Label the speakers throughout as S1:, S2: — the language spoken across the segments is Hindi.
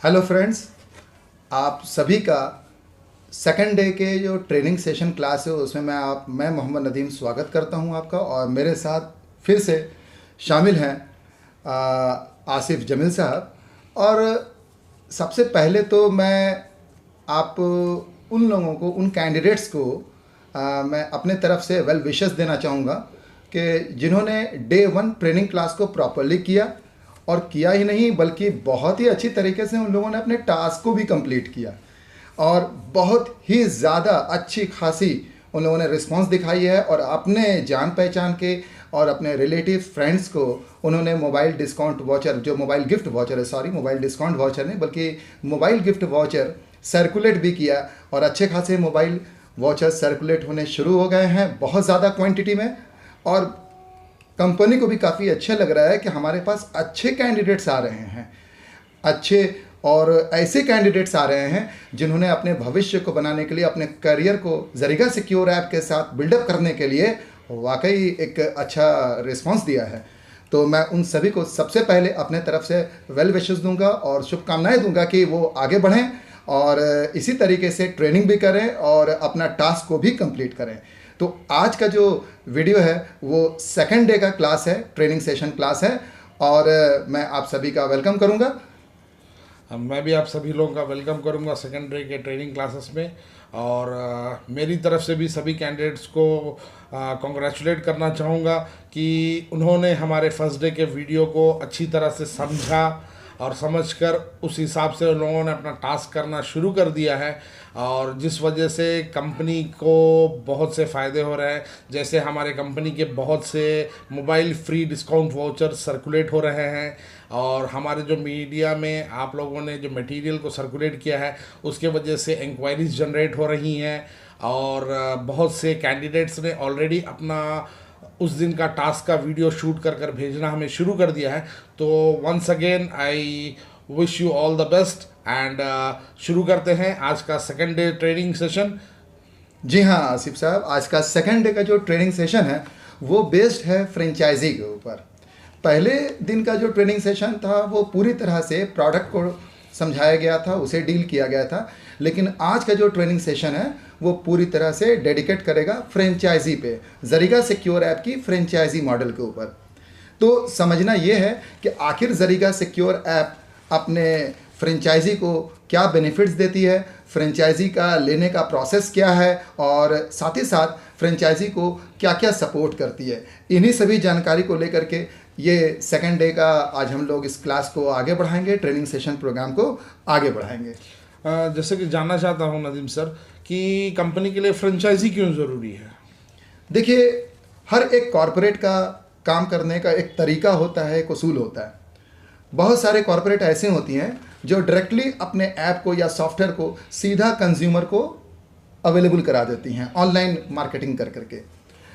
S1: हेलो फ्रेंड्स, आप सभी का सेकंड डे के जो ट्रेनिंग सेशन क्लास है उसमें मैं मोहम्मद नदीम स्वागत करता हूं आपका। और मेरे साथ फिर से शामिल हैं आसिफ जमील साहब। और सबसे पहले तो मैं आप उन लोगों को, उन कैंडिडेट्स को मैं अपने तरफ से वेल विशेस देना चाहूँगा कि जिन्होंने डे 1 ट्रेनिंग क्लास को प्रॉपरली किया, और किया ही नहीं बल्कि बहुत ही अच्छी तरीके से उन लोगों ने अपने टास्क को भी कंप्लीट किया और बहुत ही ज़्यादा अच्छी खासी उन लोगों ने रिस्पांस दिखाई है। और अपने जान पहचान के और अपने रिलेटिव फ्रेंड्स को उन्होंने मोबाइल डिस्काउंट वाउचर, जो मोबाइल गिफ्ट वाउचर है, सॉरी मोबाइल डिस्काउंट वाउचर नहीं बल्कि मोबाइल गिफ्ट वाउचर सर्कुलेट भी किया। और अच्छे खासे मोबाइल वाउचर सर्कुलेट होने शुरू हो गए हैं बहुत ज़्यादा क्वांटिटी में। और कंपनी को भी काफ़ी अच्छा लग रहा है कि हमारे पास अच्छे कैंडिडेट्स आ रहे हैं, अच्छे और ऐसे कैंडिडेट्स आ रहे हैं जिन्होंने अपने भविष्य को बनाने के लिए, अपने करियर को ज़रीगा सिक्योर ऐप के साथ बिल्डअप करने के लिए वाकई एक अच्छा रिस्पांस दिया है। तो मैं उन सभी को सबसे पहले अपने तरफ से वेल विशेस दूंगा और शुभकामनाएं दूंगा कि वो आगे बढ़ें और इसी तरीके से ट्रेनिंग भी करें और अपना टास्क को भी कंप्लीट करें। तो आज का जो वीडियो है वो सेकंड डे का क्लास है, ट्रेनिंग सेशन क्लास है, और मैं आप सभी का वेलकम करूंगा।
S2: मैं भी आप सभी लोगों का वेलकम करूंगा सेकेंड डे के ट्रेनिंग क्लासेस में। और मेरी तरफ से भी सभी कैंडिडेट्स को कॉन्ग्रेचुलेट करना चाहूँगा कि उन्होंने हमारे फर्स्ट डे के वीडियो को अच्छी तरह से समझा और समझकर उस हिसाब से उन लोगों ने अपना टास्क करना शुरू कर दिया है, और जिस वजह से कंपनी को बहुत से फ़ायदे हो रहे हैं। जैसे हमारे कंपनी के बहुत से mobile free discount voucher circulate हो रहे हैं, और हमारे जो मीडिया में आप लोगों ने जो मटेरियल को सर्कुलेट किया है उसके वजह से इंक्वायरीज जनरेट हो रही हैं, और बहुत से कैंडिडेट्स ने ऑलरेडी अपना उस दिन का टास्क का वीडियो शूट कर कर भेजना हमें शुरू कर दिया है। तो once again I wish you all the best and शुरू करते हैं आज का सेकंड डे ट्रेनिंग सेशन।
S1: जी हाँ आसिफ साहब, आज का सेकंड डे का जो ट्रेनिंग सेशन है वो बेस्ड है फ्रेंचाइजी के ऊपर। पहले दिन का जो ट्रेनिंग सेशन था वो पूरी तरह से प्रोडक्ट को समझाया गया था, उसे डील किया गया था। लेकिन आज का जो ट्रेनिंग सेशन है वो पूरी तरह से डेडिकेट करेगा फ्रेंचाइजी पे, ज़रीगा सिक्योर ऐप की फ्रेंचाइजी मॉडल के ऊपर। तो समझना ये है कि आखिर ज़रीगा सिक्योर ऐप अपने फ्रेंचाइजी को क्या बेनिफिट्स देती है, फ्रेंचाइजी का लेने का प्रोसेस क्या है, और साथ ही साथ फ्रेंचाइजी को क्या क्या सपोर्ट करती है। इन्हीं सभी जानकारी को लेकर के ये सेकंड डे का आज हम लोग इस क्लास को आगे बढ़ाएंगे, ट्रेनिंग सेशन प्रोग्राम को आगे बढ़ाएंगे।
S2: जैसे कि जानना चाहता हूँ नदीम सर कि कंपनी के लिए फ्रेंचाइजी क्यों ज़रूरी है?
S1: देखिए, हर एक कॉरपोरेट का काम करने का एक तरीका होता है, एक उसूल होता है। बहुत सारे कॉरपोरेट ऐसे होती हैं जो डायरेक्टली अपने ऐप को या सॉफ्टवेयर को सीधा कंज्यूमर को अवेलेबल करा देती हैं ऑनलाइन मार्केटिंग कर करके।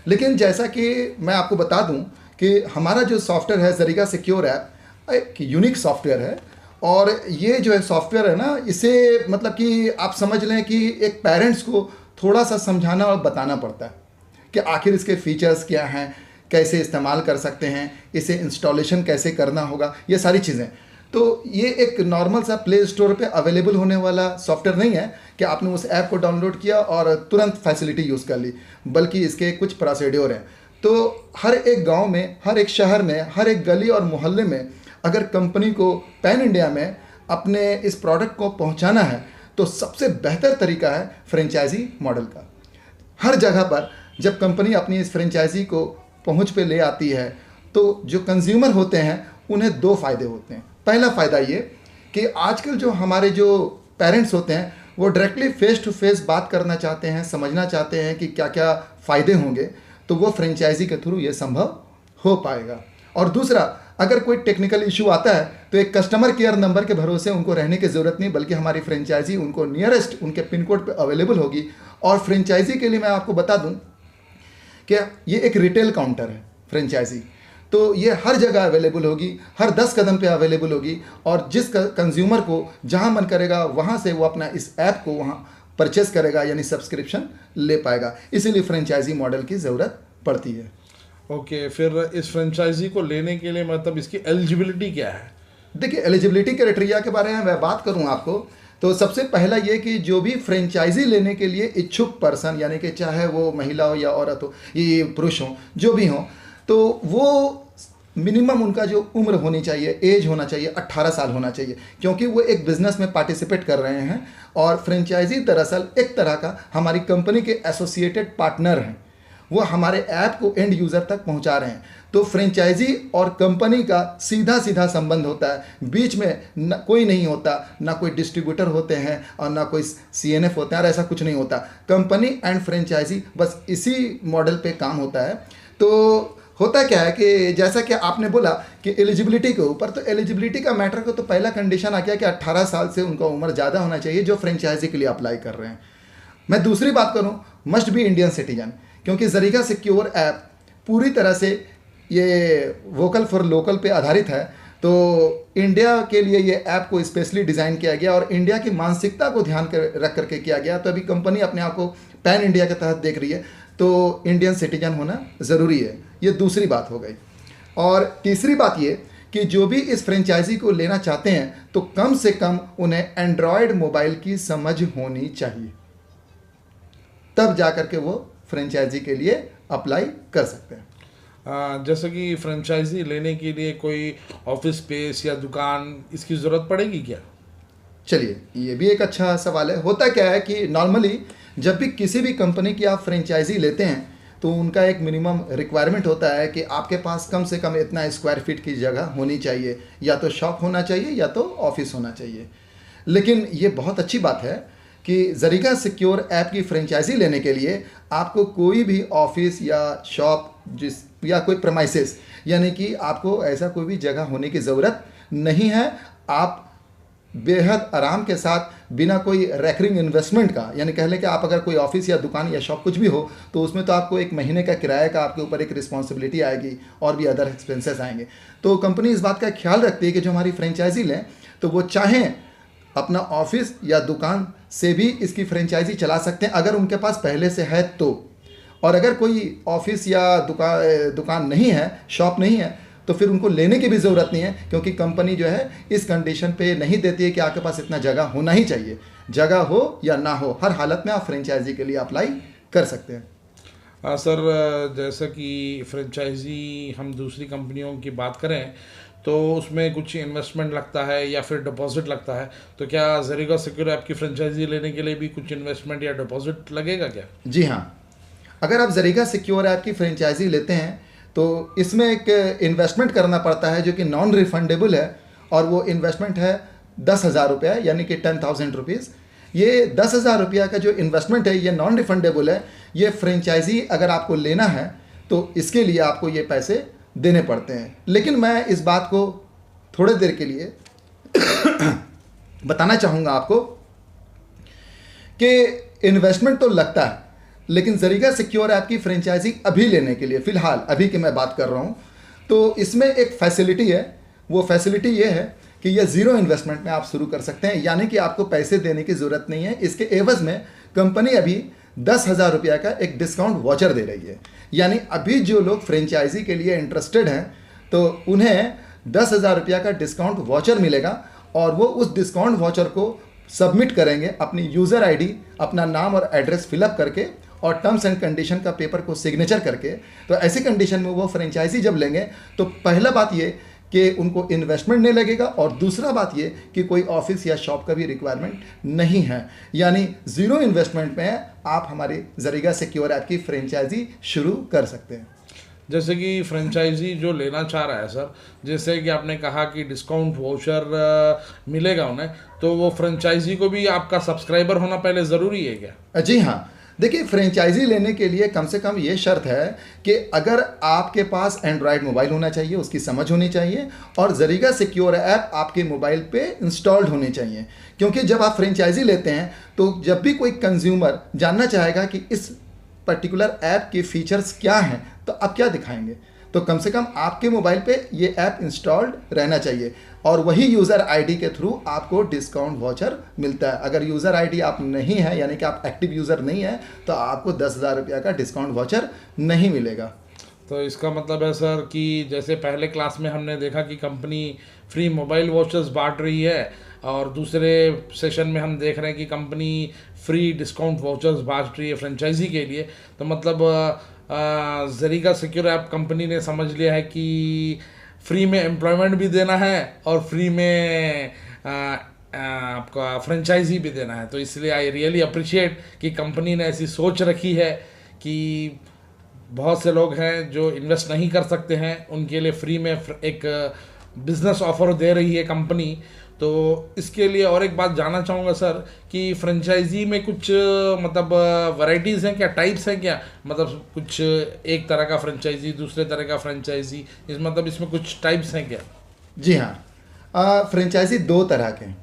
S1: लेकिन जैसा कि मैं आपको बता दूं कि हमारा जो सॉफ्टवेयर है ज़रीगा सिक्योर ऐप एक यूनिक सॉफ्टवेयर है। और ये जो है सॉफ्टवेयर है ना, इसे मतलब कि आप समझ लें कि एक पेरेंट्स को थोड़ा सा समझाना और बताना पड़ता है कि आखिर इसके फीचर्स क्या हैं, कैसे इस्तेमाल कर सकते हैं, इसे इंस्टॉलेशन कैसे करना होगा, ये सारी चीज़ें। तो ये एक नॉर्मल सा प्ले स्टोर पे अवेलेबल होने वाला सॉफ्टवेयर नहीं है कि आपने उस ऐप को डाउनलोड किया और तुरंत फैसिलिटी यूज़ कर ली, बल्कि इसके कुछ प्रोसीड्योर हैं। तो हर एक गांव में, हर एक शहर में, हर एक गली और मोहल्ले में अगर कंपनी को पैन इंडिया में अपने इस प्रोडक्ट को पहुंचाना है तो सबसे बेहतर तरीका है फ्रेंचाइजी मॉडल का। हर जगह पर जब कंपनी अपनी इस फ्रेंचाइजी को पहुंच पे ले आती है तो जो कंज्यूमर होते हैं उन्हें दो फ़ायदे होते हैं। पहला फ़ायदा ये कि आजकल जो हमारे जो पेरेंट्स होते हैं वो डायरेक्टली फेस टू फेस बात करना चाहते हैं, समझना चाहते हैं कि क्या क्या फ़ायदे होंगे, तो वो फ्रेंचाइजी के थ्रू ये संभव हो पाएगा। और दूसरा, अगर कोई टेक्निकल इशू आता है तो एक कस्टमर केयर नंबर के भरोसे उनको रहने की ज़रूरत नहीं, बल्कि हमारी फ्रेंचाइजी उनको नियरेस्ट उनके पिन कोड पे अवेलेबल होगी। और फ्रेंचाइजी के लिए मैं आपको बता दूं कि ये एक रिटेल काउंटर है फ्रेंचाइजी, तो ये हर जगह अवेलेबल होगी, हर 10 कदम पे अवेलेबल होगी। और जिस कंज्यूमर को जहां मन करेगा वहां से वो अपना इस ऐप को वहां परचेस करेगा, यानी सब्सक्रिप्शन ले पाएगा। इसीलिए फ्रेंचाइजी मॉडल की ज़रूरत पड़ती है।
S2: ओके, फिर इस फ्रेंचाइजी को लेने के लिए मतलब इसकी एलिजिबिलिटी क्या है?
S1: देखिए, एलिजिबिलिटी क्राइटेरिया के बारे में मैं बात करूं आपको, तो सबसे पहला ये कि जो भी फ्रेंचाइजी लेने के लिए इच्छुक पर्सन, यानी कि चाहे वो महिला हो या औरत हो, ये पुरुष हो, जो भी हो, तो वो मिनिमम उनका जो उम्र होनी चाहिए, एज होना चाहिए, 18 साल होना चाहिए, क्योंकि वो एक बिजनेस में पार्टिसिपेट कर रहे हैं। और फ्रेंचाइजी दरअसल एक तरह का हमारी कंपनी के एसोसिएटेड पार्टनर हैं, वो हमारे ऐप को एंड यूज़र तक पहुंचा रहे हैं। तो फ्रेंचाइजी और कंपनी का सीधा सीधा संबंध होता है, बीच में न कोई नहीं होता, ना कोई डिस्ट्रीब्यूटर होते हैं और ना कोई सीएनएफ होते हैं, और ऐसा कुछ नहीं होता। कंपनी एंड फ्रेंचाइजी बस इसी मॉडल पे काम होता है। तो होता क्या है कि जैसा कि आपने बोला कि एलिजिबिलिटी के ऊपर, तो एलिजिबिलिटी का मैटर को तो पहला कंडीशन आ गया कि 18 साल से उनका उम्र ज़्यादा होना चाहिए जो फ्रेंचाइजी के लिए अप्लाई कर रहे हैं। मैं दूसरी बात करूं, मस्ट बी इंडियन सिटीजन, क्योंकि ज़रीगा सिक्योर ऐप पूरी तरह से ये वोकल फॉर लोकल पे आधारित है। तो इंडिया के लिए ये ऐप को स्पेशली डिज़ाइन किया गया और इंडिया की मानसिकता को ध्यान रख करके किया गया। तो अभी कंपनी अपने आप को पैन इंडिया के तहत देख रही है, तो इंडियन सिटीजन होना ज़रूरी है। ये दूसरी बात हो गई। और तीसरी बात ये कि जो भी इस फ्रेंचाइजी को लेना चाहते हैं तो कम से कम उन्हें एंड्रॉयड मोबाइल की समझ होनी चाहिए, तब जाकर के वो फ्रेंचाइजी के लिए अप्लाई कर सकते हैं।
S2: जैसे कि फ्रेंचाइजी लेने के लिए कोई ऑफिस स्पेस या दुकान, इसकी ज़रूरत पड़ेगी क्या?
S1: चलिए, ये भी एक अच्छा सवाल है। होता क्या है कि नॉर्मली जब भी किसी भी कंपनी की आप फ्रेंचाइजी लेते हैं तो उनका एक मिनिमम रिक्वायरमेंट होता है कि आपके पास कम से कम इतना स्क्वायर फीट की जगह होनी चाहिए, या तो शॉप होना चाहिए या तो ऑफिस होना चाहिए। लेकिन ये बहुत अच्छी बात है कि ज़रीगा सिक्योर ऐप की फ्रेंचाइजी लेने के लिए आपको कोई भी ऑफिस या शॉप या कोई प्रेमाइसेस, यानी कि आपको ऐसा कोई भी जगह होने की ज़रूरत नहीं है। आप बेहद आराम के साथ, बिना कोई रेकरिंग इन्वेस्टमेंट का, यानी कह लें कि आप अगर कोई ऑफिस या दुकान या शॉप कुछ भी हो तो उसमें तो आपको एक महीने का किराए का आपके ऊपर एक रिस्पॉन्सिबिलिटी आएगी और भी अदर एक्सपेंसेस आएंगे। तो कंपनी इस बात का ख्याल रखती है कि जो हमारी फ्रेंचाइजी लें तो वो चाहें अपना ऑफिस या दुकान से भी इसकी फ्रेंचाइजी चला सकते हैं अगर उनके पास पहले से है तो। और अगर कोई ऑफिस या दुकान नहीं है, शॉप नहीं है, तो फिर उनको लेने की भी ज़रूरत नहीं है, क्योंकि कंपनी जो है इस कंडीशन पे नहीं देती है कि आपके पास इतना जगह होना ही चाहिए। जगह हो या ना हो, हर हालत में आप फ्रेंचाइजी के लिए अप्लाई कर सकते हैं।
S2: सर, जैसा कि फ्रेंचाइजी हम दूसरी कंपनियों की बात करें तो उसमें कुछ इन्वेस्टमेंट लगता है या फिर डिपॉजिट लगता है, तो क्या ज़रीगा सिक्योर ऐप की फ्रेंचाइजी लेने के लिए भी कुछ इन्वेस्टमेंट या डिपॉजिट लगेगा क्या?
S1: जी हाँ, अगर आप ज़रीगा सिक्योर ऐप की फ्रेंचाइजी लेते हैं तो इसमें एक इन्वेस्टमेंट करना पड़ता है जो कि नॉन रिफंडेबल है, और वो इन्वेस्टमेंट है 10,000 रुपया, यानी कि 10,000 रुपीज़। ये 10,000 रुपया का जो इन्वेस्टमेंट है ये नॉन रिफंडेबल है। ये फ्रेंचाइजी अगर आपको लेना है तो इसके लिए आपको ये पैसे देने पड़ते हैं। लेकिन मैं इस बात को थोड़ी देर के लिए बताना चाहूँगा आपको कि इन्वेस्टमेंट तो लगता है, लेकिन ज़रीगा सिक्योर ऐप की फ्रेंचाइजी अभी लेने के लिए, फ़िलहाल अभी की मैं बात कर रहा हूँ, तो इसमें एक फैसिलिटी है। वो फैसिलिटी ये है कि ये ज़ीरो इन्वेस्टमेंट में आप शुरू कर सकते हैं, यानी कि आपको पैसे देने की ज़रूरत नहीं है। इसके एवज़ में कंपनी अभी 10,000 रुपया का एक डिस्काउंट वाउचर दे रही है। यानी अभी जो लोग फ्रेंचाइजी के लिए इंटरेस्टेड हैं तो उन्हें 10,000 रुपया का डिस्काउंट वाउचर मिलेगा, और वो उस डिस्काउंट वाउचर को सबमिट करेंगे अपनी यूज़र आईडी, अपना नाम और एड्रेस फिलअप करके और टर्म्स एंड कंडीशन का पेपर को सिग्नेचर करके। तो ऐसी कंडीशन में वो फ्रेंचाइजी जब लेंगे तो पहला बात ये कि उनको इन्वेस्टमेंट नहीं लगेगा, और दूसरा बात ये कि कोई ऑफिस या शॉप का भी रिक्वायरमेंट नहीं है। यानी ज़ीरो इन्वेस्टमेंट में आप हमारी ज़रीगा सिक्योर ऐप की फ्रेंचाइजी शुरू कर सकते हैं।
S2: जैसे कि फ्रेंचाइजी जो लेना चाह रहा है सर, जैसे कि आपने कहा कि डिस्काउंट वाउचर मिलेगा उन्हें, तो वो फ्रेंचाइजी को भी आपका सब्सक्राइबर होना पहले ज़रूरी है क्या?
S1: जी हाँ, देखिए, फ्रेंचाइजी लेने के लिए कम से कम ये शर्त है कि अगर आपके पास एंड्रॉयड मोबाइल होना चाहिए, उसकी समझ होनी चाहिए, और ज़रीगा सिक्योर ऐप आपके मोबाइल पे इंस्टॉल्ड होनी चाहिए। क्योंकि जब आप फ्रेंचाइजी लेते हैं तो जब भी कोई कंज्यूमर जानना चाहेगा कि इस पर्टिकुलर ऐप के फीचर्स क्या हैं तो आप क्या दिखाएंगे, तो कम से कम आपके मोबाइल पे ये ऐप इंस्टॉल्ड रहना चाहिए, और वही यूज़र आईडी के थ्रू आपको डिस्काउंट वाउचर मिलता है। अगर यूज़र आईडी आप नहीं है, यानी कि आप एक्टिव यूज़र नहीं है, तो आपको 10,000 रुपया का डिस्काउंट वाउचर नहीं मिलेगा।
S2: तो इसका मतलब है सर कि जैसे पहले क्लास में हमने देखा कि कंपनी फ्री मोबाइल वॉचर्स बांट रही है, और दूसरे सेशन में हम देख रहे हैं कि कंपनी फ्री डिस्काउंट वाउचर्स बांट रही है फ्रेंचाइजी के लिए। तो मतलब जरीगा सिक्योर ऐप कंपनी ने समझ लिया है कि फ्री में एम्प्लॉयमेंट भी देना है और फ्री में आपका फ्रेंचाइजी भी देना है। तो इसलिए आई रियली अप्रिशिएट कि कंपनी ने ऐसी सोच रखी है कि बहुत से लोग हैं जो इन्वेस्ट नहीं कर सकते हैं, उनके लिए फ्री में एक बिजनेस ऑफर दे रही है कंपनी। तो इसके लिए और एक बात जानना चाहूँगा सर कि फ्रेंचाइजी में कुछ मतलब वैरायटीज़ हैं क्या, टाइप्स हैं क्या, मतलब कुछ एक तरह का फ्रेंचाइजी, दूसरे तरह का फ्रेंचाइजी, इस मतलब इसमें कुछ टाइप्स हैं क्या?
S1: जी हाँ, फ्रेंचाइजी दो तरह के हैं।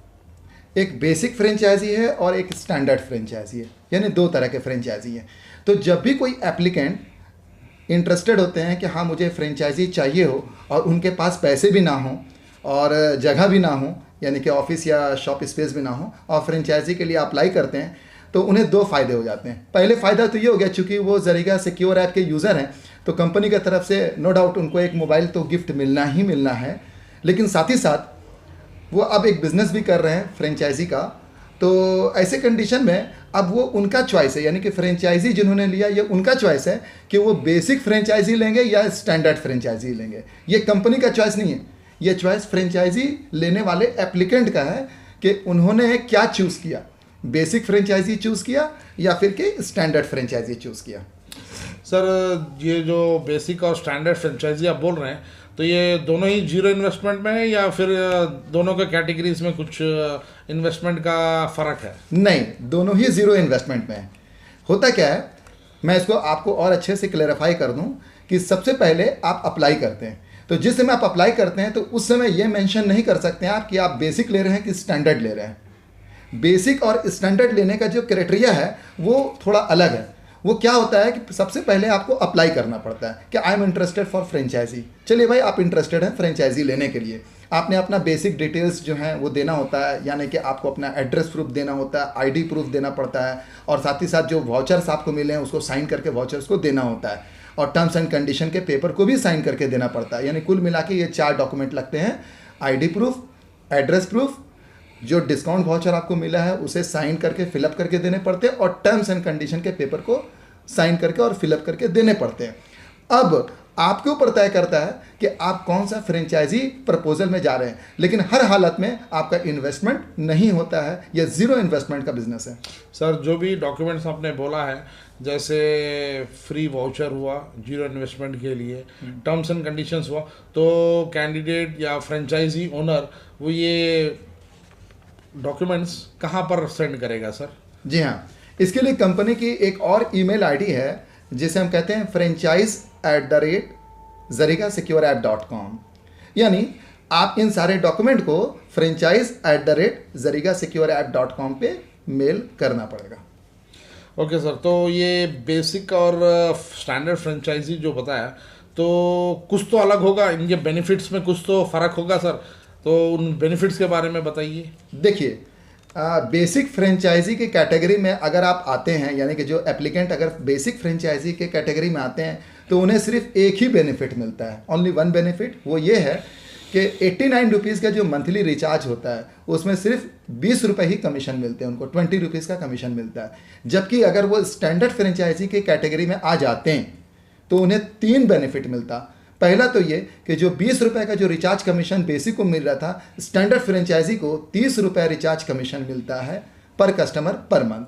S1: एक बेसिक फ्रेंचाइजी है और एक स्टैंडर्ड फ्रेंचाइजी है, यानी दो तरह के फ्रेंचाइजी है। तो जब भी कोई एप्लीकेंट इंटरेस्टेड होते हैं कि हाँ मुझे फ्रेंचाइजी चाहिए हो और उनके पास पैसे भी ना हो और जगह भी ना हो, यानी कि ऑफिस या शॉप स्पेस भी ना हो, और फ्रेंचाइजी के लिए अप्लाई करते हैं, तो उन्हें दो फ़ायदे हो जाते हैं। पहले फ़ायदा तो ये हो गया, चूँकि वो जरीगा सिक्योर ऐप के यूज़र हैं तो कंपनी की तरफ से नो डाउट उनको एक मोबाइल तो गिफ्ट मिलना ही मिलना है, लेकिन साथ ही साथ वो अब एक बिज़नेस भी कर रहे हैं फ्रेंचाइजी का। तो ऐसे कंडीशन में अब वो उनका चॉइस है, यानी कि फ्रेंचाइजी जिन्होंने लिया ये उनका चॉइस है कि वो बेसिक फ्रेंचाइजी लेंगे या स्टैंडर्ड फ्रेंचाइजी लेंगे। ये कंपनी का चॉइस नहीं है, ये चॉइस फ्रेंचाइजी लेने वाले एप्लीकेंट का है कि उन्होंने क्या चूज़ किया, बेसिक फ्रेंचाइजी चूज़ किया या फिर कि स्टैंडर्ड फ्रेंचाइजी चूज़ किया।
S2: सर ये जो बेसिक और स्टैंडर्ड फ्रेंचाइजी आप बोल रहे हैं, तो ये दोनों ही जीरो इन्वेस्टमेंट में है या फिर दोनों के कैटेगरीज में कुछ इन्वेस्टमेंट का फ़र्क है?
S1: नहीं, दोनों ही ज़ीरो इन्वेस्टमेंट में है। होता क्या है, मैं इसको आपको और अच्छे से क्लेरिफाई कर दूं कि सबसे पहले आप अप्लाई करते हैं, तो जिस समय आप अप्लाई करते हैं तो उस समय ये मेंशन नहीं कर सकते हैं आप कि आप बेसिक ले रहे हैं कि स्टैंडर्ड ले रहे हैं। बेसिक और स्टैंडर्ड लेने का जो क्राइटेरिया है वो थोड़ा अलग है। वो क्या होता है कि सबसे पहले आपको अप्लाई करना पड़ता है कि I am interested for franchise. चलिए भाई, आप इंटरेस्टेड हैं फ्रेंचाइजी लेने के लिए, आपने अपना बेसिक डिटेल्स जो हैं वो देना होता है, यानी कि आपको अपना एड्रेस प्रूफ देना होता है, आईडी प्रूफ देना पड़ता है, और साथ ही साथ जो वाउचर्स आपको मिले हैं उसको साइन करके वाउचर्स को देना होता है, और टर्म्स एंड कंडीशन के पेपर को भी साइन करके देना पड़ता है। यानी कुल मिला के ये 4 डॉक्यूमेंट लगते हैं: आईडी प्रूफ, एड्रेस प्रूफ, जो डिस्काउंट वाउचर आपको मिला है उसे साइन करके फिलअप करके देने पड़ते हैं, और टर्म्स एंड कंडीशन के पेपर को साइन करके और फिलअप करके देने पड़ते हैं। अब आपके ऊपर तय करता है कि आप कौन सा फ्रेंचाइजी प्रपोजल में जा रहे हैं, लेकिन हर हालत में आपका इन्वेस्टमेंट नहीं होता है, यह जीरो इन्वेस्टमेंट का बिजनेस है।
S2: सर जो भी डॉक्यूमेंट्स आपने बोला है, जैसे फ्री वाउचर हुआ जीरो इन्वेस्टमेंट के लिए, टर्म्स एंड कंडीशंस हुआ, तो कैंडिडेट या फ्रेंचाइजी ओनर वो ये डॉक्यूमेंट्स कहाँ पर सेंड करेगा सर?
S1: जी हाँ, इसके लिए कंपनी की एक और ईमेल आईडी है जिसे हम कहते हैं franchise@zarigasecurerapp.com। यानी आप इन सारे डॉक्यूमेंट को franchise@zarigasecurerapp.com पे मेल करना पड़ेगा।
S2: ओके सर, तो ये बेसिक और स्टैंडर्ड फ्रेंचाइजी जो बताया, तो कुछ तो अलग होगा, इनके बेनिफिट्स में कुछ तो फ़र्क होगा सर, तो उन बेनिफिट्स के बारे में बताइए।
S1: देखिए, बेसिक फ्रेंचाइजी की कैटेगरी में अगर आप आते हैं, यानी कि जो एप्लीकेंट अगर बेसिक फ्रेंचाइजी के कैटेगरी में आते हैं तो उन्हें सिर्फ एक ही बेनिफिट मिलता है, ओनली वन बेनिफिट। वो ये है कि 89 रुपीज़ का जो मंथली रिचार्ज होता है उसमें सिर्फ 20 रुपये ही कमीशन मिलते हैं, उनको 20 रुपीज़ का कमीशन मिलता है। जबकि अगर वो स्टैंडर्ड फ्रेंचाइजी की कैटेगरी में आ जाते हैं तो उन्हें 3 बेनिफिट मिलता। पहला तो ये कि जो 20 रुपये का जो रिचार्ज कमीशन बेसिक को मिल रहा था, स्टैंडर्ड फ्रेंचाइजी को 30 रुपये रिचार्ज कमीशन मिलता है पर कस्टमर पर मंथ।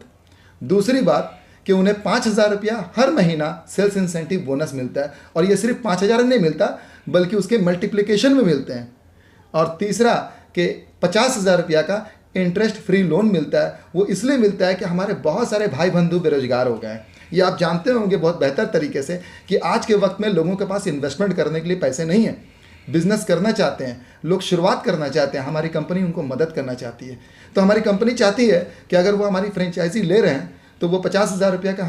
S1: दूसरी बात कि उन्हें 5,000 रुपया हर महीना सेल्स इंसेंटिव बोनस मिलता है, और ये सिर्फ 5,000 नहीं मिलता बल्कि उसके मल्टीप्लिकेशन में मिलते हैं। और तीसरा कि 50,000 रुपया का इंटरेस्ट फ्री लोन मिलता है। वो इसलिए मिलता है कि हमारे बहुत सारे भाई बंधु बेरोजगार हो गए हैं। ये आप जानते होंगे बहुत बेहतर तरीके से कि आज के वक्त में लोगों के पास इन्वेस्टमेंट करने के लिए पैसे नहीं है, बिजनेस करना चाहते हैं, लोग शुरुआत करना चाहते हैं, हमारी कंपनी उनको मदद करना चाहती है। तो हमारी कंपनी चाहती है कि अगर वो हमारी फ्रेंचाइजी ले रहे हैं तो वो 50,000 रुपया का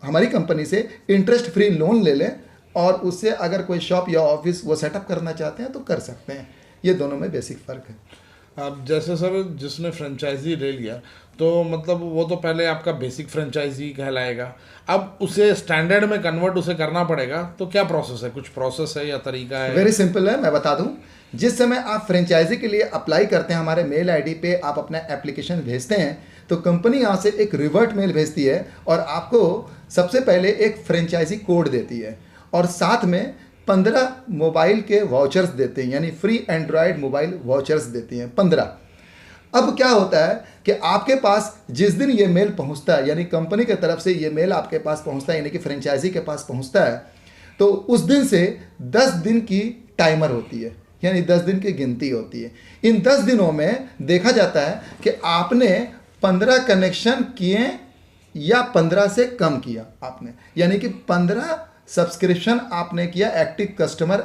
S1: हमारी कंपनी से इंटरेस्ट फ्री लोन ले लें, और उससे अगर कोई शॉप या ऑफिस वो सेटअप करना चाहते हैं तो कर सकते हैं। ये दोनों में बेसिक फ़र्क है।
S2: अब जैसे सर जिसने फ्रेंचाइजी ले लिया तो मतलब वो तो पहले आपका बेसिक फ्रेंचाइजी कहलाएगा, अब उसे स्टैंडर्ड में कन्वर्ट उसे करना पड़ेगा, तो क्या प्रोसेस है, कुछ प्रोसेस है या तरीका है?
S1: वेरी सिंपल है, मैं बता दूं। जिस समय आप फ्रेंचाइजी के लिए अप्लाई करते हैं, हमारे मेल आईडी पे आप अपना एप्लीकेशन भेजते हैं, तो कंपनी यहाँ से एक रिवर्ट मेल भेजती है और आपको सबसे पहले एक फ्रेंचाइजी कोड देती है और साथ में 15 मोबाइल के वाउचर्स देते हैं, यानी फ्री एंड्रॉयड मोबाइल वाउचर्स देती हैं 15। अब क्या होता है कि आपके पास जिस दिन ये मेल पहुंचता है, यानी कंपनी की तरफ से ये मेल आपके पास पहुंचता है, यानी कि फ्रेंचाइजी के पास पहुंचता है, तो उस दिन से 10 दिन की टाइमर होती है, यानी 10 दिन की गिनती होती है। इन 10 दिनों में देखा जाता है कि आपने 15 कनेक्शन किए या 15 से कम किया आपने, यानी कि 15 सब्सक्रिप्शन आपने किया, एक्टिव कस्टमर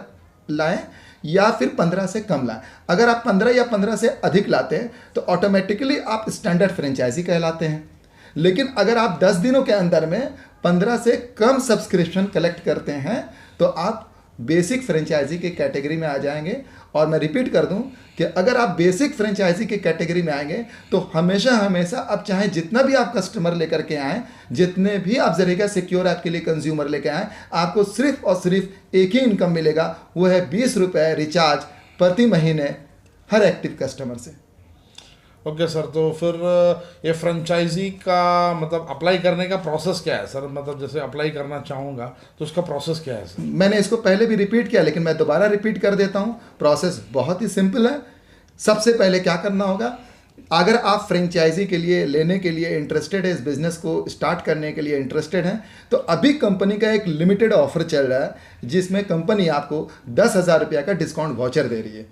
S1: लाए, या फिर 15 से कम लाएं। अगर आप 15 या 15 से अधिक लाते हैं तो ऑटोमेटिकली आप स्टैंडर्ड फ्रेंचाइजी कहलाते हैं। लेकिन अगर आप 10 दिनों के अंदर में 15 से कम सब्सक्रिप्शन कलेक्ट करते हैं तो आप बेसिक फ्रेंचाइजी की कैटेगरी में आ जाएंगे। और मैं रिपीट कर दूं कि अगर आप बेसिक फ्रेंचाइजी की कैटेगरी में आएंगे तो हमेशा हमेशा अब चाहे जितना भी आप कस्टमर लेकर के आएँ, जितने भी आप जरिएगा सिक्योर ऐप के लिए कंज्यूमर लेकर आएँ, आपको सिर्फ और सिर्फ एक ही इनकम मिलेगा, वो है 20 रुपये रिचार्ज प्रति महीने हर एक्टिव कस्टमर से।
S2: ओके सर, तो फिर ये फ्रेंचाइजी का मतलब अप्लाई करने का प्रोसेस क्या है सर? मतलब जैसे अप्लाई करना चाहूँगा तो उसका प्रोसेस क्या है सर?
S1: मैंने इसको पहले भी रिपीट किया लेकिन मैं दोबारा रिपीट कर देता हूँ। प्रोसेस बहुत ही सिंपल है। सबसे पहले क्या करना होगा, अगर आप फ्रेंचाइजी के लिए लेने के लिए इंटरेस्टेड है, इस बिज़नेस को स्टार्ट करने के लिए इंटरेस्टेड हैं, तो अभी कंपनी का एक लिमिटेड ऑफर चल रहा है जिसमें कंपनी आपको 10,000 रुपये का डिस्काउंट वाउचर दे रही है।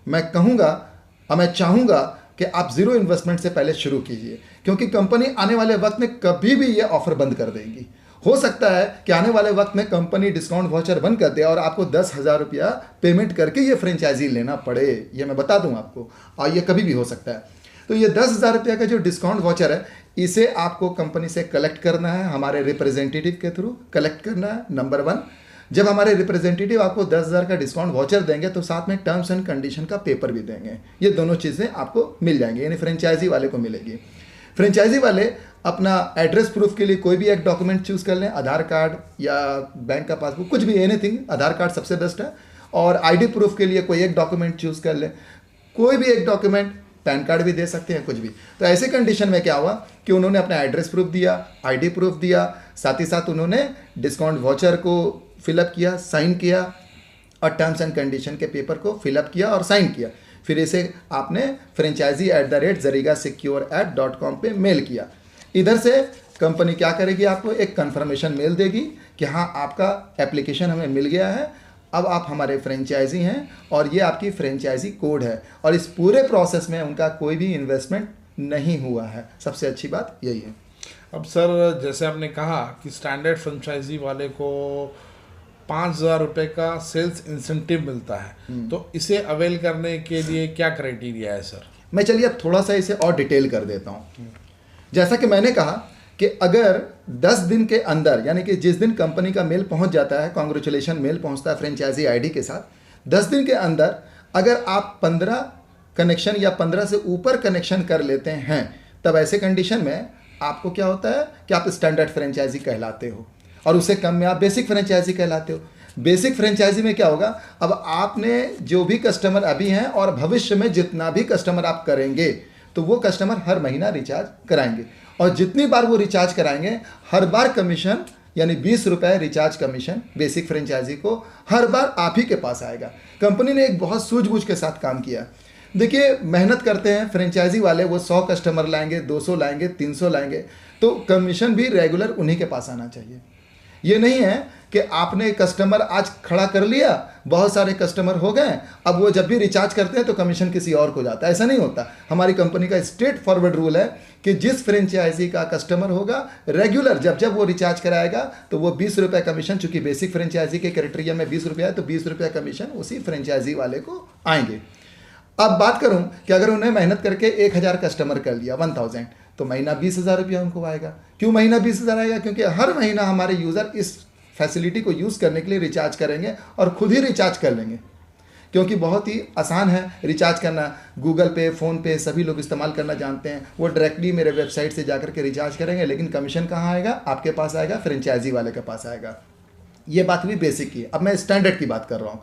S1: मैं कहूँगा और मैं चाहूँगा कि आप ज़ीरो इन्वेस्टमेंट से पहले शुरू कीजिए, क्योंकि कंपनी आने वाले वक्त में कभी भी ये ऑफ़र बंद कर देगी। हो सकता है कि आने वाले वक्त में कंपनी डिस्काउंट वाउचर बंद कर दे और आपको 10,000 रुपया पेमेंट करके ये फ्रेंचाइजी लेना पड़े, ये मैं बता दूं आपको, और ये कभी भी हो सकता है। तो ये 10,000 रुपया का जो डिस्काउंट वाउचर है, इसे आपको कंपनी से कलेक्ट करना है, हमारे रिप्रेजेंटेटिव के थ्रू कलेक्ट करना है। नंबर 1, जब हमारे रिप्रेजेंटेटिव आपको 10,000 का डिस्काउंट वाउचर देंगे तो साथ में टर्म्स एंड कंडीशन का पेपर भी देंगे। ये दोनों चीज़ें आपको मिल जाएंगी, यानी फ्रेंचाइजी वाले को मिलेगी। फ्रेंचाइजी वाले अपना एड्रेस प्रूफ के लिए कोई भी एक डॉक्यूमेंट चूज़ कर लें, आधार कार्ड या बैंक का पासबुक, कुछ भी, एनीथिंग। आधार कार्ड सबसे बेस्ट है। और आईडी प्रूफ के लिए कोई एक डॉक्यूमेंट चूज़ कर लें, कोई भी एक डॉक्यूमेंट, पैन कार्ड भी दे सकते हैं, कुछ भी। तो ऐसे कंडीशन में क्या हुआ कि उन्होंने अपना एड्रेस प्रूफ दिया, आईडी प्रूफ दिया, साथ ही साथ उन्होंने डिस्काउंट वाउचर को फिलअप किया, साइन किया, और टर्म्स एंड कंडीशन के पेपर को फिलअप किया और साइन किया। फिर इसे आपने franchisee@zarigasicureapp.com पे मेल किया। इधर से कंपनी क्या करेगी, आपको एक कंफर्मेशन मेल देगी कि हाँ, आपका एप्लीकेशन हमें मिल गया है, अब आप हमारे फ्रेंचाइजी हैं और ये आपकी फ्रेंचाइजी कोड है। और इस पूरे प्रोसेस में उनका कोई भी इन्वेस्टमेंट नहीं हुआ है। सबसे अच्छी बात यही है।
S2: अब सर जैसे आपने कहा कि स्टैंडर्ड फ्रेंचाइजी वाले को 5,000 रुपये का सेल्स इंसेंटिव मिलता है, तो इसे अवेल करने के लिए क्या क्राइटेरिया है सर?
S1: मैं चलिए अब थोड़ा सा इसे और डिटेल कर देता हूँ। जैसा कि मैंने कहा कि अगर 10 दिन के अंदर, यानी कि जिस दिन कंपनी का मेल पहुंच जाता है, कॉन्ग्रेचुलेशन मेल पहुंचता है फ्रेंचाइजी आईडी के साथ, 10 दिन के अंदर अगर आप 15 कनेक्शन या 15 से ऊपर कनेक्शन कर लेते हैं, तब ऐसे कंडीशन में आपको क्या होता है कि आप स्टैंडर्ड फ्रेंचाइजी कहलाते हो, और उससे कम में आप बेसिक फ्रेंचाइजी कहलाते हो। बेसिक फ्रेंचाइजी में क्या होगा, अब आपने जो भी कस्टमर अभी हैं और भविष्य में जितना भी कस्टमर आप करेंगे, तो वो कस्टमर हर महीना रिचार्ज कराएंगे, और जितनी बार वो रिचार्ज कराएंगे हर बार कमीशन, यानी 20 रुपये रिचार्ज कमीशन बेसिक फ्रेंचाइजी को हर बार आप ही के पास आएगा। कंपनी ने एक बहुत सूझबूझ के साथ काम किया। देखिए, मेहनत करते हैं फ्रेंचाइजी वाले, वो 100 कस्टमर लाएंगे, 200 लाएंगे, 300 लाएंगे, तो कमीशन भी रेगुलर उन्हीं के पास आना चाहिए। ये नहीं है कि आपने कस्टमर आज खड़ा कर लिया, बहुत सारे कस्टमर हो गए, अब वो जब भी रिचार्ज करते हैं तो कमीशन किसी और को जाता है। ऐसा नहीं होता। हमारी कंपनी का स्ट्रेट फॉरवर्ड रूल है कि जिस फ्रेंचाइजी का कस्टमर होगा रेगुलर, जब जब वो रिचार्ज कराएगा तो वो 20 रुपये कमीशन, चूंकि बेसिक फ्रेंचाइजी के क्राइटेरिया में 20 रुपये है, तो 20 रुपये कमीशन उसी फ्रेंचाइजी वाले को आएंगे। अब बात करूं कि अगर उन्हें मेहनत करके 1,000 कस्टमर कर लिया, 1,000, तो महीना 20,000 रुपया उनको आएगा। क्यों महीना 20,000 आएगा? क्योंकि हर महीना हमारे यूज़र इस फैसिलिटी को यूज़ करने के लिए रिचार्ज करेंगे और खुद ही रिचार्ज कर लेंगे। क्योंकि बहुत ही आसान है रिचार्ज करना। गूगल पे, फ़ोन पे सभी लोग इस्तेमाल करना जानते हैं। वो डायरेक्टली मेरे वेबसाइट से जाकर के रिचार्ज करेंगे, लेकिन कमीशन कहाँ आएगा? आपके पास आएगा, फ्रेंचाइजी वाले के पास आएगा। ये बात भी बेसिक की है। अब मैं स्टैंडर्ड की बात कर रहा हूँ।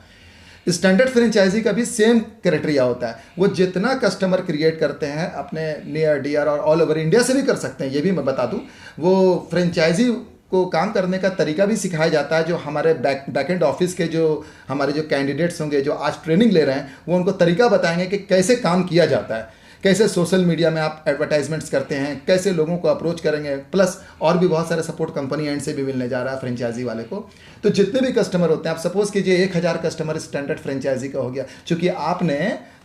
S1: स्टैंडर्ड फ्रेंचाइजी का भी सेम क्राइटेरिया होता है। वो जितना कस्टमर क्रिएट करते हैं अपने नियर डियर और ऑल ओवर इंडिया से भी कर सकते हैं, ये भी मैं बता दूं। वो फ्रेंचाइजी को काम करने का तरीका भी सिखाया जाता है। जो हमारे बैक एंड ऑफिस के जो हमारे जो कैंडिडेट्स होंगे जो आज ट्रेनिंग ले रहे हैं, वो उनको तरीका बताएंगे कि कैसे काम किया जाता है, कैसे सोशल मीडिया में आप एडवर्टाइजमेंट्स करते हैं, कैसे लोगों को अप्रोच करेंगे। प्लस और भी बहुत सारे सपोर्ट कंपनी एंड से भी मिलने जा रहा है फ्रेंचाइजी वाले को। तो जितने भी कस्टमर होते हैं, आप सपोज कीजिए 1000 कस्टमर स्टैंडर्ड फ्रेंचाइजी का हो गया, चूँकि आपने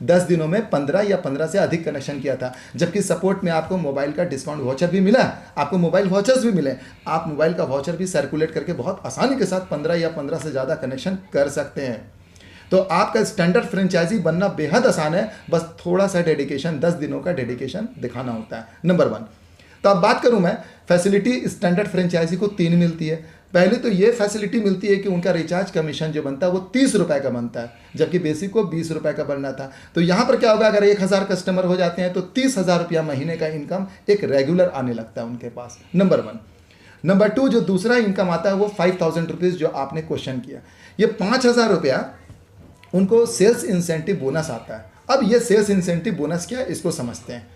S1: 10 दिनों में 15 या 15 से अधिक कनेक्शन किया था, जबकि सपोर्ट में आपको मोबाइल का डिस्काउंट वाउचर भी मिला, आपको मोबाइल वाउचर्स भी मिले। आप मोबाइल का वाउचर भी सर्कुलेट करके बहुत आसानी के साथ 15 या 15 से ज़्यादा कनेक्शन कर सकते हैं। तो आपका स्टैंडर्ड फ्रेंचाइजी बनना बेहद आसान है, बस थोड़ा सा डेडिकेशन, 10 दिनों का डेडिकेशन दिखाना होता है। नंबर 1। तो अब बात करूं मैं, फैसिलिटी स्टैंडर्ड फ्रेंचाइजी को 3 मिलती है। पहले तो ये फैसिलिटी मिलती है कि उनका रिचार्ज कमीशन जो बनता है वो 30 रुपये का बनता है, जबकि बेसिक को 20 रुपये का बनना था। तो यहाँ पर क्या होगा, अगर 1000 कस्टमर हो जाते हैं तो 30,000 रुपया महीने का इनकम एक रेगुलर आने लगता है उनके पास। नंबर 1। नंबर 2, जो दूसरा इनकम आता है वो 5000 रुपीज़ जो आपने क्वेश्चन किया, ये 5000 रुपया उनको सेल्स इंसेंटिव बोनस आता है। अब ये सेल्स इंसेंटिव बोनस क्या है, इसको समझते हैं।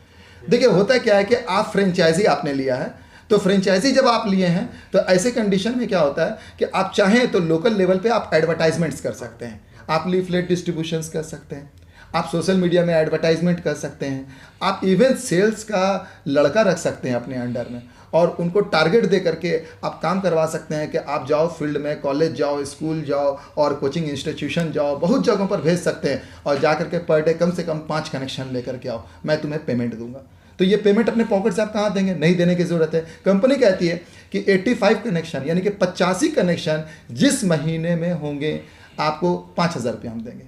S1: देखिए होता क्या है कि आप फ्रेंचाइजी आपने लिया है, तो फ्रेंचाइजी जब आप लिए हैं तो ऐसे कंडीशन में क्या होता है कि आप चाहें तो लोकल लेवल पे आप एडवर्टाइजमेंट्स कर सकते हैं, आप लीफलेट डिस्ट्रीब्यूशंस कर सकते हैं, आप सोशल मीडिया में एडवर्टाइजमेंट कर सकते हैं, आप इवन सेल्स का लड़का रख सकते हैं अपने अंडर में और उनको टारगेट दे करके आप काम करवा सकते हैं कि आप जाओ फील्ड में, कॉलेज जाओ, स्कूल जाओ और कोचिंग इंस्टीट्यूशन जाओ, बहुत जगहों पर भेज सकते हैं और जा करके पर डे कम से कम 5 कनेक्शन लेकर के आओ, मैं तुम्हें पेमेंट दूंगा। तो ये पेमेंट अपने पॉकेट से आप कहाँ देंगे? नहीं देने की ज़रूरत है। कंपनी कहती है कि 85 कनेक्शन यानी कि 85 कनेक्शन जिस महीने में होंगे आपको 5000 रुपये हम देंगे।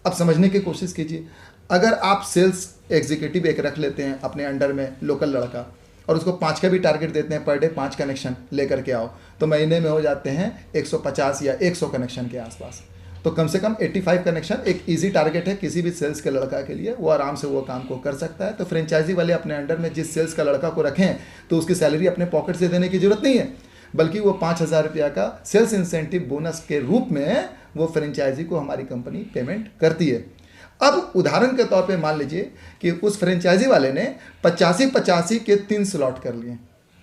S1: अब समझने की कोशिश कीजिए, अगर आप सेल्स एग्जीक्यूटिव एक रख लेते हैं अपने अंडर में लोकल लड़का और उसको 5 का भी टारगेट देते हैं, पर डे 5 कनेक्शन लेकर के आओ, तो महीने में हो जाते हैं 150 या 100 कनेक्शन के आसपास। तो कम से कम 85 कनेक्शन एक इजी टारगेट है किसी भी सेल्स के लड़का के लिए, वो आराम से वो काम को कर सकता है। तो फ्रेंचाइजी वाले अपने अंडर में जिस सेल्स का लड़का को रखें तो उसकी सैलरी अपने पॉकेट से देने की जरूरत नहीं है, बल्कि वो 5000 रुपया का सेल्स इंसेंटिव बोनस के रूप में वो फ्रेंचाइजी को हमारी कंपनी पेमेंट करती है। अब उदाहरण के तौर पे मान लीजिए कि उस फ्रेंचाइजी वाले ने 85 के 3 स्लॉट कर लिए,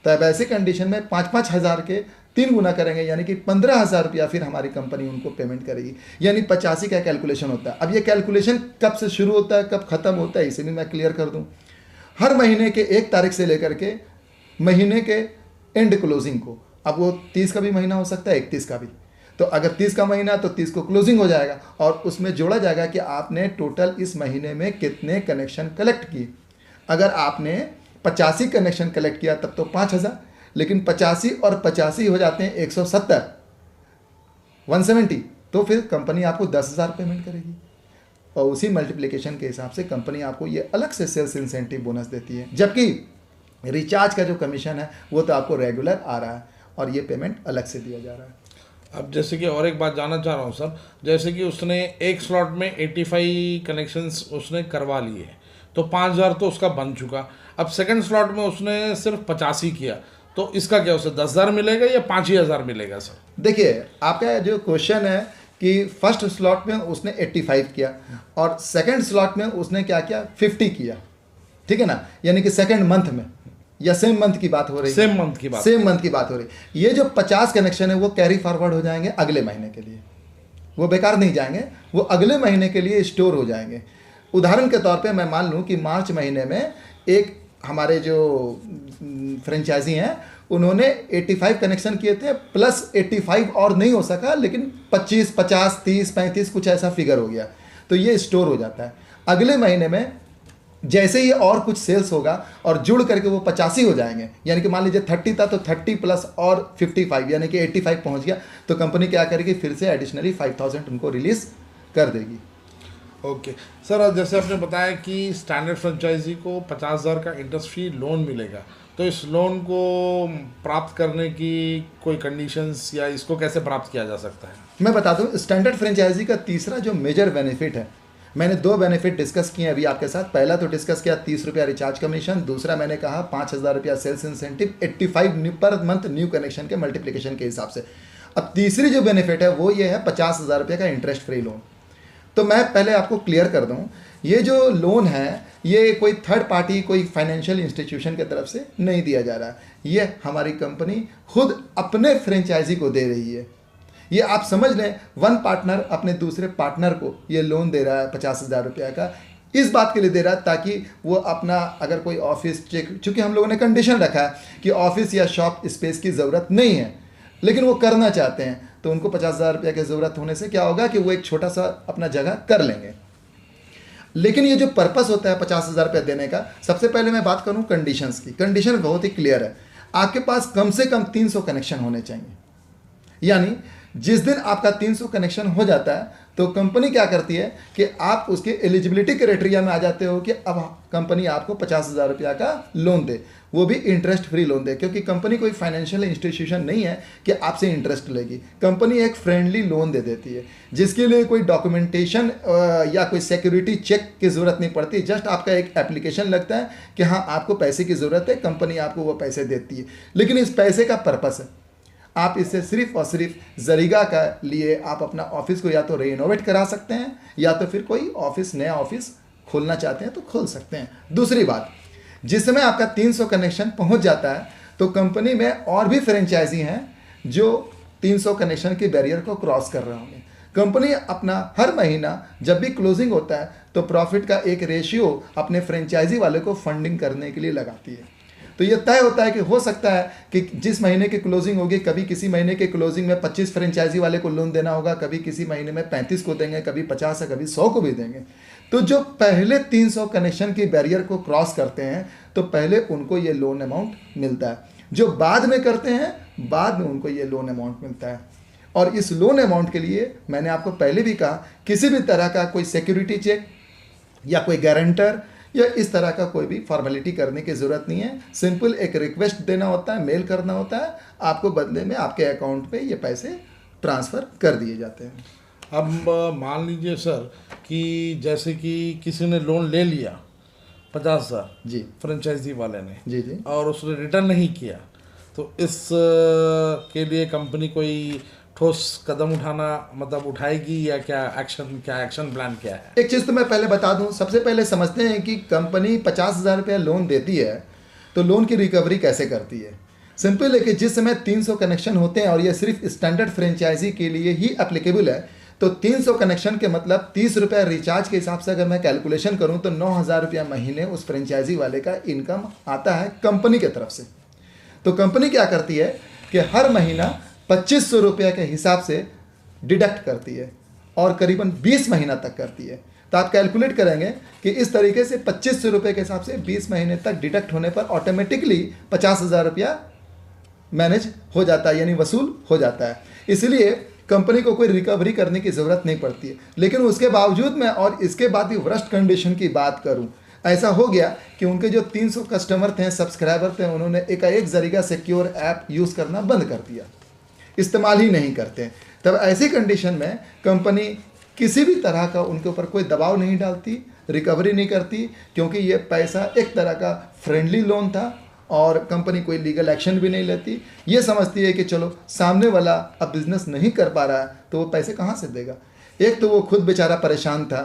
S1: तो अब ऐसी कंडीशन में 5-5 हज़ार के 3 गुना करेंगे, यानी कि 15,000 रुपया फिर हमारी कंपनी उनको पेमेंट करेगी। यानी 85 का कैलकुलेशन होता है। अब ये कैलकुलेशन कब से शुरू होता है, कब खत्म होता है, इसे भी मैं क्लियर कर दूं। हर महीने के 1 तारीख से लेकर के महीने के एंड क्लोजिंग को, अब वो 30 का भी महीना हो सकता है, 31 का भी, तो अगर 30 का महीना तो 30 को क्लोजिंग हो जाएगा और उसमें जोड़ा जाएगा कि आपने टोटल इस महीने में कितने कनेक्शन कलेक्ट किए। अगर आपने 85 कनेक्शन कलेक्ट किया तब तो 5000, लेकिन 85 और 85 हो जाते हैं 170, 170, तो फिर कंपनी आपको 10,000 पेमेंट करेगी और उसी मल्टीप्लिकेशन के हिसाब से कंपनी आपको ये अलग से सेल्स इंसेंटिव बोनस देती है। जबकि रिचार्ज का जो कमीशन है वो तो आपको रेगुलर आ रहा है और ये पेमेंट अलग से दिया जा रहा है।
S2: अब जैसे कि और एक बात जानना चाह रहा हूँ सर, जैसे कि उसने एक स्लॉट में 85 कनेक्शंस उसने करवा लिए, तो 5000 तो उसका बन चुका। अब सेकंड स्लॉट में उसने सिर्फ 85 किया, तो इसका क्या उसे 10,000 मिलेगा या 5,000 मिलेगा सर?
S1: देखिए आपका जो क्वेश्चन है कि फर्स्ट स्लॉट में उसने 85 किया और सेकंड स्लॉट में उसने क्या किया, 50 किया, ठीक है ना, यानी कि सेकंड मंथ में या सेम मंथ की बात हो रही है,
S2: सेम मंथ की बात
S1: हो रही है। ये जो 50 कनेक्शन है वो कैरी फॉरवर्ड हो जाएंगे अगले महीने के लिए, वो बेकार नहीं जाएंगे, वो अगले महीने के लिए स्टोर हो जाएंगे। उदाहरण के तौर पे मैं मान लूँ कि मार्च महीने में एक हमारे जो फ्रेंचाइजी हैं उन्होंने 85 कनेक्शन किए थे, प्लस 85 और नहीं हो सका, लेकिन 25, 50, 30, 35 कुछ ऐसा फिगर हो गया, तो ये स्टोर हो जाता है। अगले महीने में जैसे ही और कुछ सेल्स होगा और जुड़ करके वो 85 हो जाएंगे, यानी कि मान लीजिए 30 था तो 30 प्लस और 55 यानी कि 85 पहुंच गया, तो कंपनी क्या करेगी, फिर से एडिशनली 5000 उनको रिलीज कर देगी।
S2: ओके सर, जैसे आपने बताया कि स्टैंडर्ड फ्रेंचाइजी को 50,000 का इंटरेस्ट फ्री लोन मिलेगा, तो इस लोन को प्राप्त करने की कोई कंडीशंस या इसको कैसे प्राप्त किया जा सकता है?
S1: मैं बता दूं, स्टैंडर्ड फ्रेंचाइजी का तीसरा जो मेजर बेनिफिट है, मैंने 2 बेनिफिट डिस्कस किए अभी आपके साथ। पहला तो डिस्कस किया 30 रुपया रिचार्ज कमीशन, दूसरा मैंने कहा 5,000 रुपया sales incentive 85 per month new connection के मल्टीप्लिकेशन के हिसाब से। अब तीसरी जो बेनिफिट है वो ये है 50,000 रुपये का इंटरेस्ट फ्री लोन। तो मैं पहले आपको क्लियर कर दूं, ये जो लोन है ये कोई थर्ड पार्टी, कोई फाइनेंशियल इंस्टीट्यूशन की तरफ से नहीं दिया जा रहा है, ये हमारी कंपनी खुद अपने फ्रेंचाइजी को दे रही है। ये आप समझ लें, वन पार्टनर अपने दूसरे पार्टनर को ये लोन दे रहा है 50,000 रुपया का, इस बात के लिए दे रहा है ताकि वो अपना, अगर कोई ऑफिस चूँकि हम लोगों ने कंडीशन रखा है कि ऑफिस या शॉप स्पेस की ज़रूरत नहीं है, लेकिन वो करना चाहते हैं, तो उनको 50,000 रुपया की ज़रूरत होने से क्या होगा कि वो एक छोटा सा अपना जगह कर लेंगे। लेकिन ये जो पर्पस होता है 50,000 रुपया देने का, सबसे पहले मैं बात करूं कंडीशंस की। कंडीशन बहुत ही क्लियर है, आपके पास कम से कम 300 कनेक्शन होने चाहिए। यानी जिस दिन आपका 300 कनेक्शन हो जाता है तो कंपनी क्या करती है कि आप उसके एलिजिबिलिटी क्राइटेरिया में आ जाते हो कि अब कंपनी आपको 50,000 रुपया का लोन दे, वो भी इंटरेस्ट फ्री लोन दे, क्योंकि कंपनी कोई फाइनेंशियल इंस्टीट्यूशन नहीं है कि आपसे इंटरेस्ट लेगी। कंपनी एक फ्रेंडली लोन दे देती है जिसके लिए कोई डॉक्यूमेंटेशन या कोई सिक्योरिटी चेक की ज़रूरत नहीं पड़ती। जस्ट आपका एक एप्लीकेशन लगता है कि हाँ आपको पैसे की ज़रूरत है, कंपनी आपको वो पैसे देती है। लेकिन इस पैसे का पर्पस है, आप इससे सिर्फ और सिर्फ जरीगा का लिए आप अपना ऑफिस को या तो रेनोवेट करा सकते हैं या तो फिर कोई ऑफिस, नया ऑफिस खोलना चाहते हैं तो खोल सकते हैं। दूसरी बात, जिस समय आपका 300 कनेक्शन पहुंच जाता है तो कंपनी में और भी फ्रेंचाइजी हैं जो 300 कनेक्शन के बैरियर को क्रॉस कर रहे होंगे। कंपनी अपना हर महीना जब भी क्लोजिंग होता है तो प्रॉफिट का एक रेशियो अपने फ्रेंचाइजी वाले को फंडिंग करने के लिए लगाती है। तो ये तय होता है कि हो सकता है कि जिस महीने की क्लोजिंग होगी, कभी किसी महीने के क्लोजिंग में 25 फ्रेंचाइजी वाले को लोन देना होगा, कभी किसी महीने में 35 को देंगे, कभी 50 है, कभी 100 को भी देंगे। तो जो पहले 300 कनेक्शन की बैरियर को क्रॉस करते हैं तो पहले उनको ये लोन अमाउंट मिलता है, जो बाद में करते हैं बाद में उनको ये लोन अमाउंट मिलता है। और इस लोन अमाउंट के लिए मैंने आपको पहले भी कहा, किसी भी तरह का कोई सिक्योरिटी चेक या कोई गारंटर या इस तरह का कोई भी फॉर्मेलिटी करने की ज़रूरत नहीं है। सिंपल एक रिक्वेस्ट देना होता है, मेल करना होता है, आपको बदले में आपके अकाउंट पे ये पैसे ट्रांसफ़र कर दिए जाते हैं।
S2: अब मान लीजिए सर कि जैसे कि किसी ने लोन ले लिया 50,000
S1: जी,
S2: फ्रेंचाइजी वाले ने,
S1: जी जी,
S2: और उसने रिटर्न नहीं किया, तो इस के लिए कंपनी कोई ठोस कदम उठाएगी या क्या एक्शन प्लान क्या है?
S1: एक चीज़ तो मैं पहले बता दूं, सबसे पहले समझते हैं कि कंपनी 50,000 रुपया लोन देती है तो लोन की रिकवरी कैसे करती है। सिंपल है कि जिस समय 300 कनेक्शन होते हैं और ये सिर्फ स्टैंडर्ड फ्रेंचाइजी के लिए ही एप्लीकेबल है, तो 300 कनेक्शन के मतलब 30 रुपया रिचार्ज के हिसाब से अगर मैं कैलकुलेशन करूं तो 9,000 रुपया महीने उस फ्रेंचाइजी वाले का इनकम आता है कंपनी के तरफ से। तो कंपनी क्या करती है कि हर महीना 2,500 रुपये के हिसाब से डिडक्ट करती है और करीबन 20 महीना तक करती है। तो आप कैलकुलेट करेंगे कि इस तरीके से 2,500 रुपये के हिसाब से 20 महीने तक डिडक्ट होने पर ऑटोमेटिकली 50,000 रुपया मैनेज हो जाता है, यानी वसूल हो जाता है। इसलिए कंपनी को कोई रिकवरी करने की ज़रूरत नहीं पड़ती है। लेकिन उसके बावजूद मैं और इसके बाद भी वर्स्ट कंडीशन की बात करूं, ऐसा हो गया कि उनके जो 300 कस्टमर थे, सब्सक्राइबर थे, उन्होंने एकाएक जरीगा सिक्योर ऐप यूज़ करना बंद कर दिया, इस्तेमाल ही नहीं करते। तब ऐसी कंडीशन में कंपनी किसी भी तरह का उनके ऊपर कोई दबाव नहीं डालती, रिकवरी नहीं करती, क्योंकि ये पैसा एक तरह का फ्रेंडली लोन था और कंपनी कोई लीगल एक्शन भी नहीं लेती। ये समझती है कि चलो सामने वाला अब बिज़नेस नहीं कर पा रहा है तो वो पैसे कहाँ से देगा। एक तो वो खुद बेचारा परेशान था,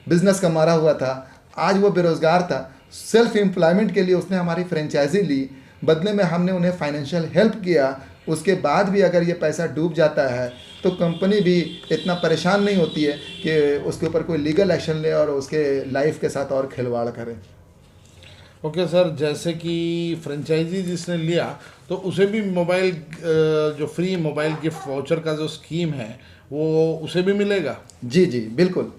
S1: बिज़नेस का मारा हुआ था, आज वो बेरोज़गार था, सेल्फ एम्प्लॉयमेंट के लिए उसने हमारी फ्रेंचाइजी ली, बदले में हमने उन्हें फाइनेंशियल हेल्प किया। उसके बाद भी अगर ये पैसा डूब जाता है तो कंपनी भी इतना परेशान नहीं होती है कि उसके ऊपर कोई लीगल एक्शन ले और उसके लाइफ के साथ और खिलवाड़ करे।
S2: ओके सर, जैसे कि फ्रेंचाइजी जिसने लिया तो उसे भी मोबाइल जो फ्री मोबाइल गिफ्ट वाउचर का जो स्कीम है वो उसे भी मिलेगा?
S1: जी जी बिल्कुल।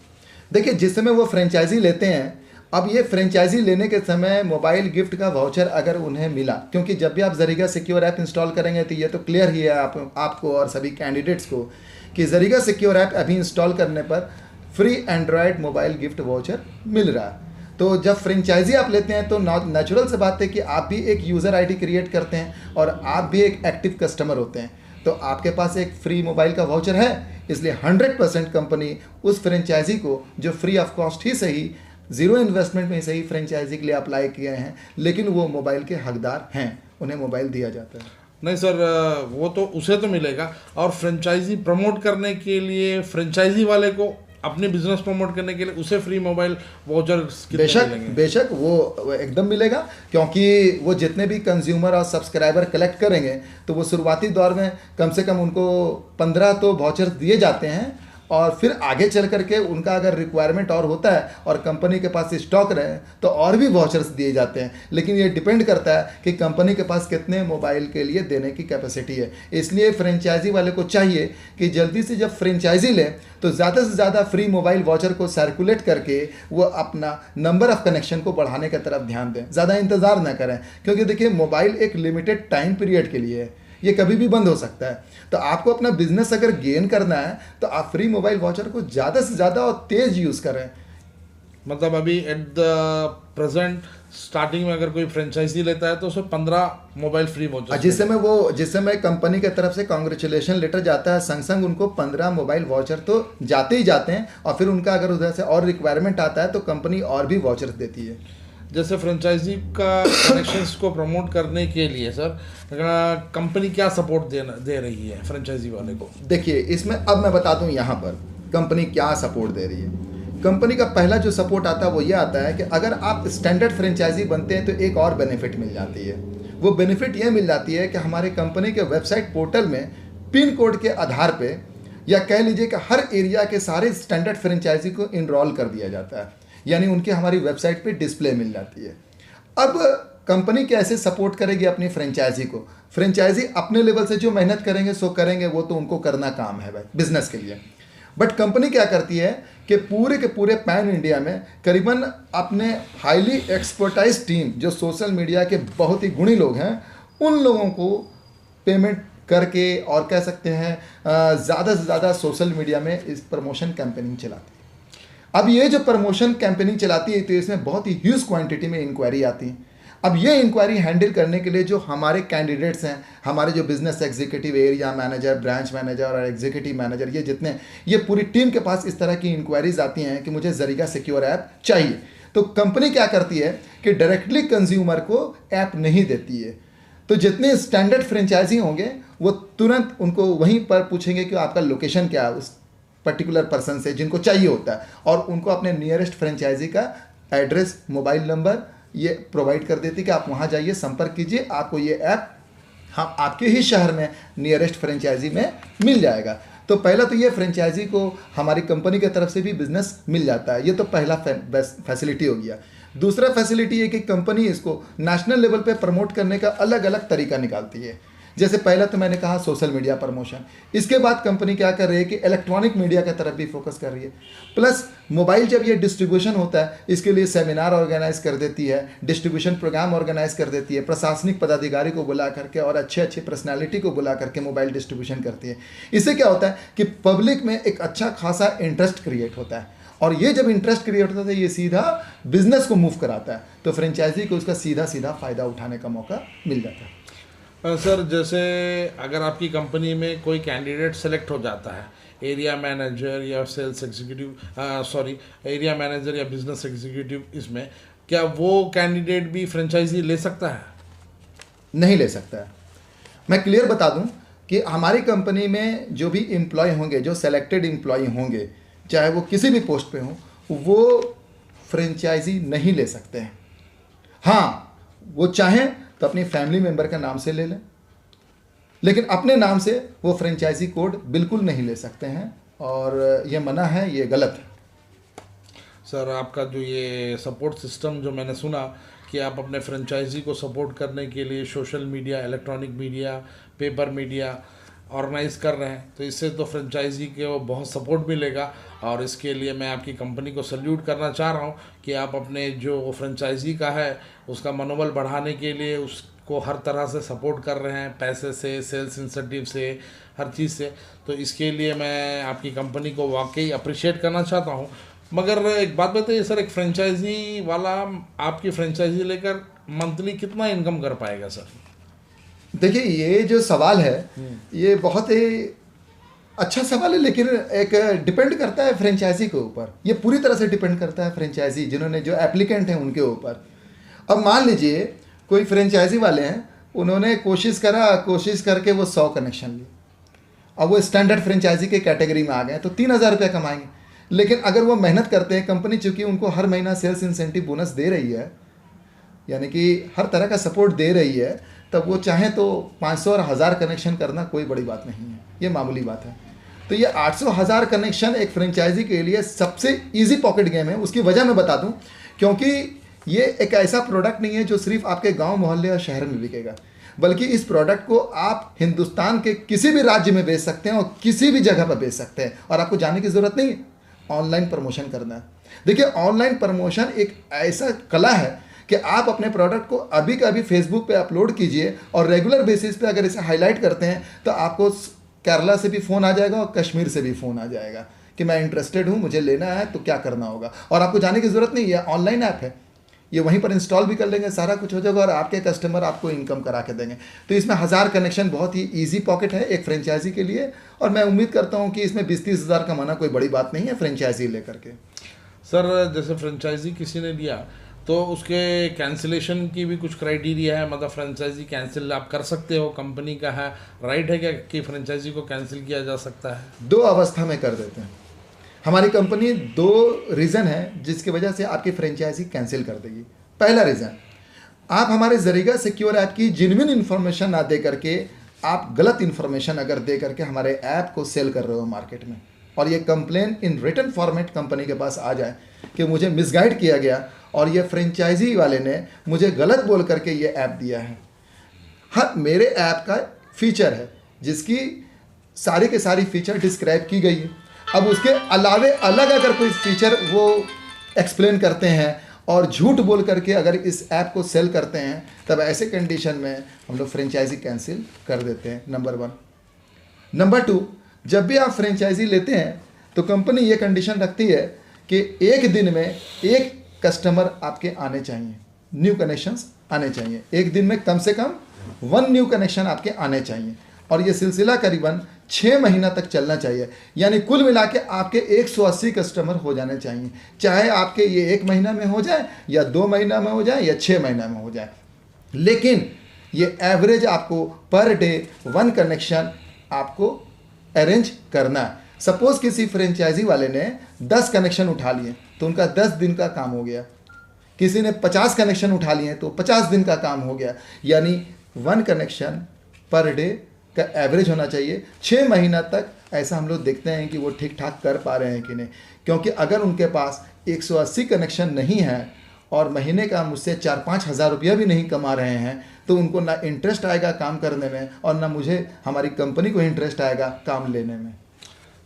S1: देखिए, जिस समय वो फ्रेंचाइजी लेते हैं, अब ये फ्रेंचाइजी लेने के समय मोबाइल गिफ्ट का वाउचर अगर उन्हें मिला, क्योंकि जब भी आप जरीगा सिक्योर ऐप इंस्टॉल करेंगे तो ये तो क्लियर ही है आपको और सभी कैंडिडेट्स को कि जरीगा सिक्योर ऐप अभी इंस्टॉल करने पर free android mobile gift voucher मिल रहा है। तो जब फ्रेंचाइजी आप लेते हैं तो नेचुरल से बात है कि आप भी एक यूज़र आईडी क्रिएट करते हैं और आप भी एक एक्टिव कस्टमर होते हैं। तो आपके पास एक फ्री मोबाइल का वाउचर है, इसलिए 100% कंपनी उस फ्रेंचाइजी को, जो फ्री ऑफ कॉस्ट ही सही, ज़ीरो इन्वेस्टमेंट में ही सही, फ्रेंचाइजी के लिए अप्लाई किए हैं, लेकिन वो मोबाइल के हकदार हैं, उन्हें मोबाइल दिया जाता है।
S2: नहीं सर, वो तो उसे तो मिलेगा, और फ्रेंचाइजी प्रमोट करने के लिए, फ्रेंचाइजी वाले को अपनी बिजनेस प्रमोट करने के लिए उसे फ्री मोबाइल वाउचर
S1: बेशक बेशक वो एकदम मिलेगा, क्योंकि वो जितने भी कंज्यूमर और सब्सक्राइबर कलेक्ट करेंगे तो वो शुरुआती दौर में कम से कम उनको 15 तो वाउचर दिए जाते हैं, और फिर आगे चल करके उनका अगर रिक्वायरमेंट और होता है और कंपनी के पास स्टॉक रहे तो और भी वाउचर्स दिए जाते हैं। लेकिन ये डिपेंड करता है कि कंपनी के पास कितने मोबाइल के लिए देने की कैपेसिटी है। इसलिए फ्रेंचाइजी वाले को चाहिए कि जल्दी से जब फ्रेंचाइजी लें तो ज़्यादा से ज़्यादा फ्री मोबाइल वाउचर को सर्कुलेट करके वो अपना नंबर ऑफ़ कनेक्शन को बढ़ाने की तरफ ध्यान दें, ज़्यादा इंतज़ार ना करें, क्योंकि देखिए मोबाइल एक लिमिटेड टाइम पीरियड के लिए है, ये कभी भी बंद हो सकता है। तो आपको अपना बिजनेस अगर गेन करना है तो आप फ्री मोबाइल वाउचर को ज़्यादा से ज़्यादा और तेज़ यूज़ करें।
S2: मतलब अभी एट द प्रेजेंट स्टार्टिंग में अगर कोई फ्रेंचाइजी लेता है तो उसे 15 मोबाइल फ्री वाउचर,
S1: जिस समय कंपनी की तरफ से कांग्रेचुलेशन लेटर जाता है, संग संग उनको 15 मोबाइल वाउचर तो जाते ही जाते हैं, और फिर उनका अगर उधर से और रिक्वायरमेंट आता है तो कंपनी और भी वाउचर्स देती है।
S2: जैसे फ्रेंचाइजी का कनेक्शंस को प्रमोट करने के लिए सर कंपनी क्या सपोर्ट दे रही है फ्रेंचाइजी वाले को?
S1: देखिए, इसमें अब मैं बता दूं यहाँ पर कंपनी क्या सपोर्ट दे रही है। कंपनी का पहला जो सपोर्ट आता है वो ये आता है कि अगर आप स्टैंडर्ड फ्रेंचाइजी बनते हैं तो एक और बेनिफिट मिल जाती है। वो बेनिफिट ये मिल जाती है कि हमारे कंपनी के वेबसाइट पोर्टल में पिन कोड के आधार पे, या कह लीजिए कि हर एरिया के सारे स्टैंडर्ड फ्रेंचाइजी को इनरोल कर दिया जाता है, यानी उनकी हमारी वेबसाइट पे डिस्प्ले मिल जाती है। अब कंपनी कैसे सपोर्ट करेगी अपनी फ्रेंचाइजी को? फ्रेंचाइजी अपने लेवल से जो मेहनत करेंगे सो करेंगे, वो तो उनको करना काम है भाई बिजनेस के लिए। बट कंपनी क्या करती है कि पूरे के पूरे पैन इंडिया में करीबन अपने हाईली एक्सपर्टाइज टीम, जो सोशल मीडिया के बहुत ही गुणी लोग हैं, उन लोगों को पेमेंट करके, और कह सकते हैं ज़्यादा से ज़्यादा सोशल मीडिया में इस प्रमोशन कैंपेनिंग चलाती है। अब ये जो प्रमोशन कैंपेनिंग चलाती है तो इसमें बहुत ही ह्यूज क्वांटिटी में इंक्वायरी आती है। अब ये इंक्वायरी हैंडल करने के लिए जो हमारे कैंडिडेट्स हैं, हमारे जो business executive, area manager, branch manager और एग्जीक्यूटिव मैनेजर, ये जितने, ये पूरी टीम के पास इस तरह की इंक्वायरीज आती हैं कि मुझे ज़रीगा सिक्योर ऐप चाहिए। तो कंपनी क्या करती है कि डायरेक्टली कंज्यूमर को ऐप नहीं देती है। तो जितने स्टैंडर्ड फ्रेंचाइजी होंगे वो तुरंत उनको वहीं पर पूछेंगे कि आपका लोकेशन क्या है, उस पर्टिकुलर पर्सन से जिनको चाहिए होता है, और उनको अपने नियरेस्ट फ्रेंचाइजी का एड्रेस, मोबाइल नंबर ये प्रोवाइड कर देती कि आप वहाँ जाइए, संपर्क कीजिए, आपको ये ऐप हम आपके ही शहर में नियरेस्ट फ्रेंचाइजी में मिल जाएगा। तो पहला तो ये फ्रेंचाइजी को हमारी कंपनी की तरफ से भी बिजनेस मिल जाता है, ये तो पहला फैसिलिटी हो गया। दूसरा फैसिलिटी है कि कंपनी इसको नेशनल लेवल पे प्रमोट करने का अलग अलग तरीका निकालती है। जैसे पहला तो मैंने कहा सोशल मीडिया प्रमोशन, इसके बाद कंपनी क्या कर रही है कि इलेक्ट्रॉनिक मीडिया की तरफ भी फोकस कर रही है। प्लस मोबाइल जब ये डिस्ट्रीब्यूशन होता है इसके लिए सेमिनार ऑर्गेनाइज कर देती है, डिस्ट्रीब्यूशन प्रोग्राम ऑर्गेनाइज कर देती है, प्रशासनिक पदाधिकारी को बुला करके और अच्छे अच्छे पर्सनैलिटी को बुला करके मोबाइल डिस्ट्रीब्यूशन करती है। इससे क्या होता है कि पब्लिक में एक अच्छा खासा इंटरेस्ट क्रिएट होता है, और ये जब इंटरेस्ट क्रिएट होता है ये सीधा बिजनेस को मूव कराता है, तो फ्रेंचाइजी को उसका सीधा सीधा फ़ायदा उठाने का मौका मिल जाता है।
S2: सर जैसे अगर आपकी कंपनी में कोई कैंडिडेट सेलेक्ट हो जाता है, एरिया मैनेजर या सेल्स एग्जीक्यूटिव, एरिया मैनेजर या बिजनेस एग्जीक्यूटिव, इसमें क्या वो कैंडिडेट भी फ्रेंचाइजी ले सकता है?
S1: नहीं ले सकता है। मैं क्लियर बता दूं कि हमारी कंपनी में जो भी एम्प्लॉय होंगे, जो सेलेक्टेड एम्प्लॉय होंगे, चाहे वो किसी भी पोस्ट पे हों, वो फ्रेंचाइजी नहीं ले सकते हैं। हाँ, वो चाहें तो अपनी फैमिली मेंबर का नाम से ले लें, लेकिन अपने नाम से वो फ्रेंचाइजी कोड बिल्कुल नहीं ले सकते हैं, और ये मना है, ये गलत है।
S2: सर आपका जो ये सपोर्ट सिस्टम जो मैंने सुना कि आप अपने फ्रेंचाइजी को सपोर्ट करने के लिए social media, electronic media, paper media organise कर रहे हैं, तो इससे तो फ्रेंचाइजी को बहुत सपोर्ट मिलेगा, और इसके लिए मैं आपकी कंपनी को सल्यूट करना चाह रहा हूं कि आप अपने जो फ्रेंचाइजी का है उसका मनोबल बढ़ाने के लिए उसको हर तरह से सपोर्ट कर रहे हैं, पैसे से, सेल्स इंसेंटिव से, हर चीज़ से। तो इसके लिए मैं आपकी कंपनी को वाकई अप्रिशिएट करना चाहता हूं। मगर एक बात बताइए सर, एक फ्रेंचाइजी वाला आपकी फ्रेंचाइजी लेकर मंथली कितना इनकम कर पाएगा सर?
S1: देखिए ये जो सवाल है ये बहुत ही अच्छा सवाल है, लेकिन एक डिपेंड करता है फ्रेंचाइजी के ऊपर। ये पूरी तरह से डिपेंड करता है फ्रेंचाइजी जिन्होंने जो एप्लीकेंट हैं उनके ऊपर। अब मान लीजिए कोई फ्रेंचाइजी वाले हैं, उन्होंने कोशिश करके वो 100 कनेक्शन लिए। अब वो स्टैंडर्ड फ्रेंचाइजी के कैटेगरी में आ गए तो 3,000 रुपये कमाएंगे। लेकिन अगर वो मेहनत करते हैं, कंपनी चूँकि उनको हर महीना सेल्स इंसेंटिव बोनस दे रही है, यानी कि हर तरह का सपोर्ट दे रही है, तब वो चाहें तो 500 और 1000 कनेक्शन करना कोई बड़ी बात नहीं है, ये मामूली बात है। तो ये 800,000 कनेक्शन एक फ्रेंचाइजी के लिए सबसे इजी पॉकेट गेम है। उसकी वजह मैं बता दूं, क्योंकि ये एक ऐसा प्रोडक्ट नहीं है जो सिर्फ आपके गांव मोहल्ले और शहर में बिकेगा, बल्कि इस प्रोडक्ट को आप हिंदुस्तान के किसी भी राज्य में बेच सकते हैं और किसी भी जगह पर बेच सकते हैं, और आपको जाने की ज़रूरत नहीं है। ऑनलाइन प्रमोशन करना है। देखिए ऑनलाइन प्रमोशन एक ऐसा कला है कि आप अपने प्रोडक्ट को अभी का अभी फेसबुक पे अपलोड कीजिए और रेगुलर बेसिस पे अगर इसे हाईलाइट करते हैं तो आपको केरला से भी फ़ोन आ जाएगा और कश्मीर से भी फ़ोन आ जाएगा कि मैं इंटरेस्टेड हूँ, मुझे लेना है, तो क्या करना होगा। और आपको जाने की ज़रूरत नहीं है, ऑनलाइन ऐप है, ये वहीं पर इंस्टॉल भी कर लेंगे, सारा कुछ हो जाएगा और आपके कस्टमर आपको इनकम करा के देंगे। तो इसमें 1000 कनेक्शन बहुत ही ईजी पॉकेट है एक फ्रेंचाइजी के लिए, और मैं उम्मीद करता हूँ कि इसमें 20-30 हज़ार कमाना कोई बड़ी बात नहीं है फ्रेंचाइजी लेकर के।
S2: सर जैसे फ्रेंचाइजी किसी ने लिया तो उसके कैंसिलेशन की भी कुछ क्राइटेरिया है, मतलब फ्रेंचाइजी कैंसिल आप कर सकते हो, कंपनी का है राइट है क्या कि फ्रेंचाइजी को कैंसिल किया जा सकता है?
S1: 2 अवस्था में कर देते हैं हमारी कंपनी। 2 रीज़न है जिसकी वजह से आपकी फ्रेंचाइजी कैंसिल कर देगी। पहला रीज़न, आप हमारे ज़रीगा सिक्योर ऐप की जेन्युइन इन्फॉर्मेशन ना दे करके आप गलत इन्फॉर्मेशन अगर दे करके हमारे ऐप को सेल कर रहे हो मार्केट में, और ये complain in written format company के पास आ जाए कि मुझे मिसगाइड किया गया और ये फ्रेंचाइजी वाले ने मुझे गलत बोल करके ये ऐप दिया है। हाँ, मेरे ऐप का फीचर है जिसकी सारी के सारी फीचर डिस्क्राइब की गई है। अब उसके अलावे अलग अगर कोई फीचर वो एक्सप्लेन करते हैं और झूठ बोल करके अगर इस ऐप को सेल करते हैं, तब ऐसे कंडीशन में हम लोग फ्रेंचाइजी कैंसिल कर देते हैं, नंबर 1। नंबर 2, जब भी आप फ्रेंचाइजी लेते हैं तो कंपनी ये कंडीशन रखती है कि एक दिन में एक कस्टमर आपके आने चाहिए, न्यू कनेक्शंस आने चाहिए। एक दिन में कम से कम 1 न्यू कनेक्शन आपके आने चाहिए, और ये सिलसिला करीबन 6 महीना तक चलना चाहिए। यानी कुल मिला के आपके 180 कस्टमर हो जाने चाहिए, चाहे आपके ये 1 महीना में हो जाए या 2 महीना में हो जाए या 6 महीना में हो जाए। लेकिन ये एवरेज आपको पर डे 1 कनेक्शन आपको अरेंज करना है। सपोज किसी फ्रेंचाइजी वाले ने 10 कनेक्शन उठा लिए तो उनका 10 दिन का काम हो गया, किसी ने 50 कनेक्शन उठा लिए तो 50 दिन का काम हो गया। यानी 1 कनेक्शन पर डे का एवरेज होना चाहिए। 6 महीना तक ऐसा हम लोग देखते हैं कि वो ठीक ठाक कर पा रहे हैं कि नहीं, क्योंकि अगर उनके पास 180 कनेक्शन नहीं है और महीने का मुझसे 4-5 हज़ार रुपया भी नहीं कमा रहे हैं, तो उनको ना इंटरेस्ट आएगा काम करने में और ना मुझे हमारी कंपनी को इंटरेस्ट आएगा काम लेने में।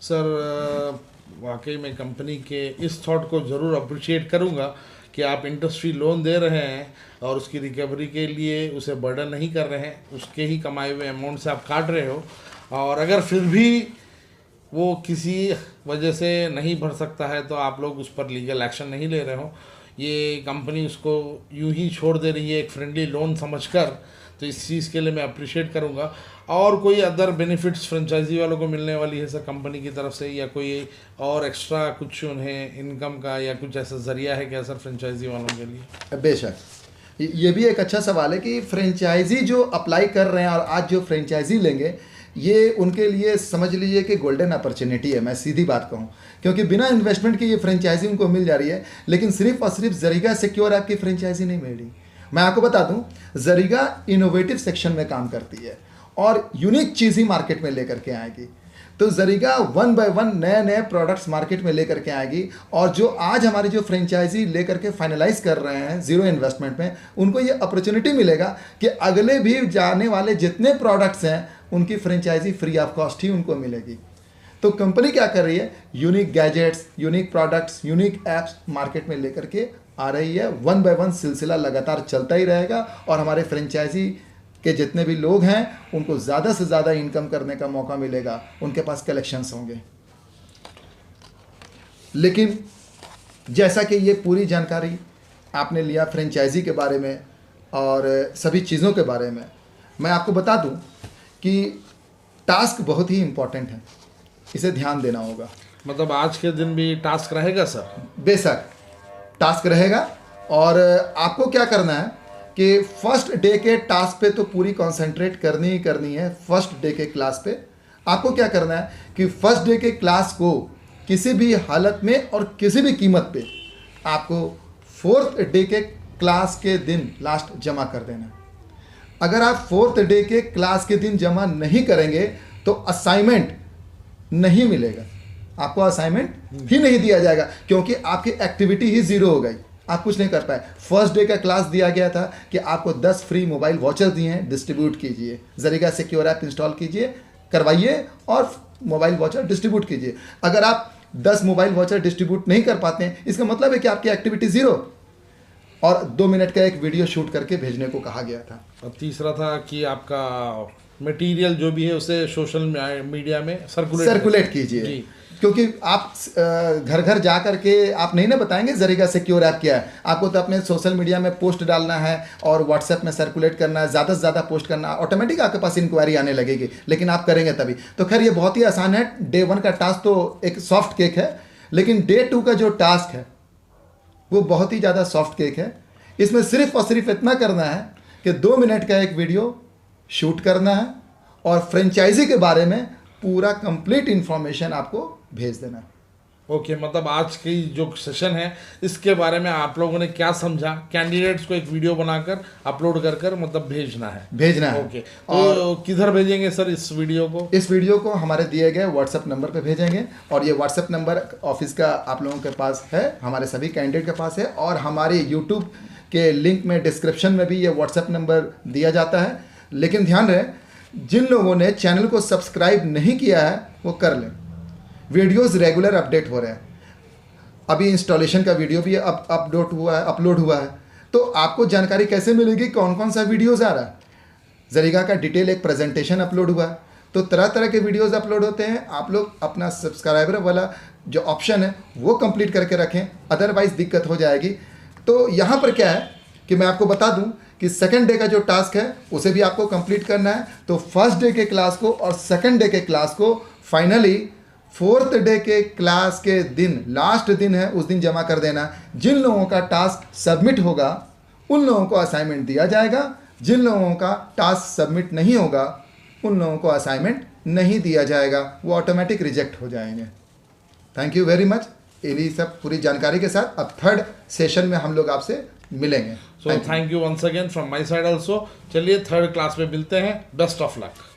S2: सर वाकई में कंपनी के इस थॉट को ज़रूर अप्रिशिएट करूँगा कि आप इंटरेस्ट फ्री लोन दे रहे हैं और उसकी रिकवरी के लिए उसे बर्डन नहीं कर रहे हैं, उसके ही कमाए हुए अमाउंट से आप काट रहे हो। और अगर फिर भी वो किसी वजह से नहीं भर सकता है तो आप लोग उस पर लीगल एक्शन नहीं ले रहे हो, ये कंपनी उसको यूं ही छोड़ दे रही है एक फ्रेंडली लोन समझकर, तो इस चीज़ के लिए मैं अप्रिशिएट करूँगा। और कोई अदर बेनिफिट्स फ्रेंचाइजी वालों को मिलने वाली है सर कंपनी की तरफ से, या कोई और एक्स्ट्रा कुछ उन्हें इनकम का या कुछ ऐसा ज़रिया है क्या सर फ्रेंचाइजी वालों के लिए?
S1: बेशक, ये भी एक अच्छा सवाल है कि फ्रेंचाइजी जो अप्लाई कर रहे हैं और आज जो फ्रेंचाइजी लेंगे, ये उनके लिए समझ लीजिए कि गोल्डन अपॉर्चुनिटी है, मैं सीधी बात कहूँ, क्योंकि बिना इन्वेस्टमेंट के ये फ्रेंचाइजी उनको मिल जा रही है। लेकिन सिर्फ और सिर्फ ज़रीगा सिक्योर ऐप की फ्रेंचाइजी नहीं मिल रही। मैं आपको बता दूं, ज़रीगा इनोवेटिव सेक्शन में काम करती है और यूनिक चीज़ ही मार्केट में लेकर के आएगी। तो ज़रीगा 1 बाय 1 नए नए प्रोडक्ट्स मार्केट में लेकर के आएगी, और जो आज हमारी जो फ्रेंचाइजी लेकर के फाइनलाइज कर रहे हैं ज़ीरो इन्वेस्टमेंट में, उनको ये अपॉर्चुनिटी मिलेगा कि अगले भी जाने वाले जितने प्रोडक्ट्स हैं उनकी फ्रेंचाइजी फ्री ऑफ कॉस्ट ही उनको मिलेगी। तो कंपनी क्या कर रही है, unique gadgets, unique products, unique apps market में लेकर के आ रही है। 1 बाय 1 सिलसिला लगातार चलता ही रहेगा और हमारे फ्रेंचाइजी के जितने भी लोग हैं उनको ज़्यादा से ज़्यादा इनकम करने का मौका मिलेगा, उनके पास कलेक्शंस होंगे। लेकिन जैसा कि ये पूरी जानकारी आपने लिया फ्रेंचाइजी के बारे में और सभी चीज़ों के बारे में, मैं आपको बता दूं कि टास्क बहुत ही इम्पोर्टेंट है, इसे ध्यान देना होगा।
S2: मतलब आज के दिन भी टास्क रहेगा सर?
S1: बेशक टास्क रहेगा, और आपको क्या करना है कि फर्स्ट डे के टास्क पे तो पूरी कंसंट्रेट करनी ही करनी है। फर्स्ट डे के क्लास पे आपको क्या करना है कि फर्स्ट डे के क्लास को किसी भी हालत में और किसी भी कीमत पे आपको फोर्थ डे के क्लास के दिन लास्ट जमा कर देना है। अगर आप फोर्थ डे के क्लास के दिन जमा नहीं करेंगे तो असाइनमेंट नहीं मिलेगा, आपको असाइनमेंट ही नहीं दिया जाएगा, क्योंकि आपकी एक्टिविटी ही जीरो हो गई, आप कुछ नहीं कर पाए। फर्स्ट डे का क्लास दिया गया था कि आपको 10 फ्री मोबाइल वॉचर दिए हैं, डिस्ट्रीब्यूट कीजिए, जरीगा सिक्योर ऐप इंस्टॉल कीजिए, करवाइए और मोबाइल वॉचर डिस्ट्रीब्यूट कीजिए। अगर आप 10 मोबाइल वॉचर डिस्ट्रीब्यूट नहीं कर पाते हैं, इसका मतलब है कि आपकी एक्टिविटी जीरो। और 2 मिनट का एक वीडियो शूट करके भेजने को कहा गया था।
S2: और तीसरा था कि आपका मटेरियल जो भी है उसे सोशल मीडिया में सर्कुलेट
S1: कीजिए, क्योंकि आप घर घर जा करके आप नहीं ना बताएंगे जरीगा सिक्योर ऐप क्या है। आपको तो अपने सोशल मीडिया में पोस्ट डालना है और व्हाट्सएप में सर्कुलेट करना है, ज़्यादा से ज़्यादा पोस्ट करना है, ऑटोमेटिक आपके पास इंक्वायरी आने लगेगी, लेकिन आप करेंगे तभी। तो खैर ये बहुत ही आसान है। डे 1 का टास्क तो एक सॉफ्ट केक है, लेकिन डे 2 का जो टास्क है वो बहुत ही ज़्यादा सॉफ्ट केक है। इसमें सिर्फ और सिर्फ इतना करना है कि 2 मिनट का एक वीडियो शूट करना है और फ्रेंचाइजी के बारे में पूरा कंप्लीट इंफॉर्मेशन आपको भेज देना है।
S2: ओके, मतलब आज की जो सेशन है इसके बारे में आप लोगों ने क्या समझा, कैंडिडेट्स को एक वीडियो बनाकर अपलोड कर मतलब भेजना है। ओके, तो किधर भेजेंगे सर इस वीडियो को?
S1: इस वीडियो को हमारे दिए गए व्हाट्सएप नंबर पे भेजेंगे, और ये व्हाट्सएप नंबर ऑफिस का आप लोगों के पास है, हमारे सभी कैंडिडेट के पास है, और हमारे यूट्यूब के लिंक में डिस्क्रिप्शन में भी ये व्हाट्सएप नंबर दिया जाता है। लेकिन ध्यान रहे, जिन लोगों ने चैनल को सब्सक्राइब नहीं किया है वो कर लें। वीडियोस रेगुलर अपडेट हो रहे हैं, अभी इंस्टॉलेशन का वीडियो भी अपलोड हुआ है, तो आपको जानकारी कैसे मिलेगी कौन कौन सा वीडियोस आ रहा है। जरीगा का डिटेल एक प्रेजेंटेशन अपलोड हुआ है, तो तरह तरह के वीडियोस अपलोड होते हैं। आप लोग अपना सब्सक्राइबर वाला जो ऑप्शन है वो कंप्लीट करके रखें, अदरवाइज दिक्कत हो जाएगी। तो यहाँ पर क्या है कि मैं आपको बता दूं कि सेकंड डे का जो टास्क है उसे भी आपको कंप्लीट करना है। तो फर्स्ट डे के क्लास को और सेकंड डे के क्लास को फाइनली फोर्थ डे के क्लास के दिन, लास्ट दिन है, उस दिन जमा कर देना। जिन लोगों का टास्क सबमिट होगा उन लोगों को असाइनमेंट दिया जाएगा, जिन लोगों का टास्क सबमिट नहीं होगा उन लोगों को असाइनमेंट नहीं दिया जाएगा, वो ऑटोमेटिक रिजेक्ट हो जाएंगे। Thank you very much. यही सब पूरी जानकारी के साथ अब थर्ड सेशन में हम लोग आपसे मिलेंगे।
S2: So thank you once again from my side also. चलिए थर्ड क्लास में मिलते हैं। Best of luck.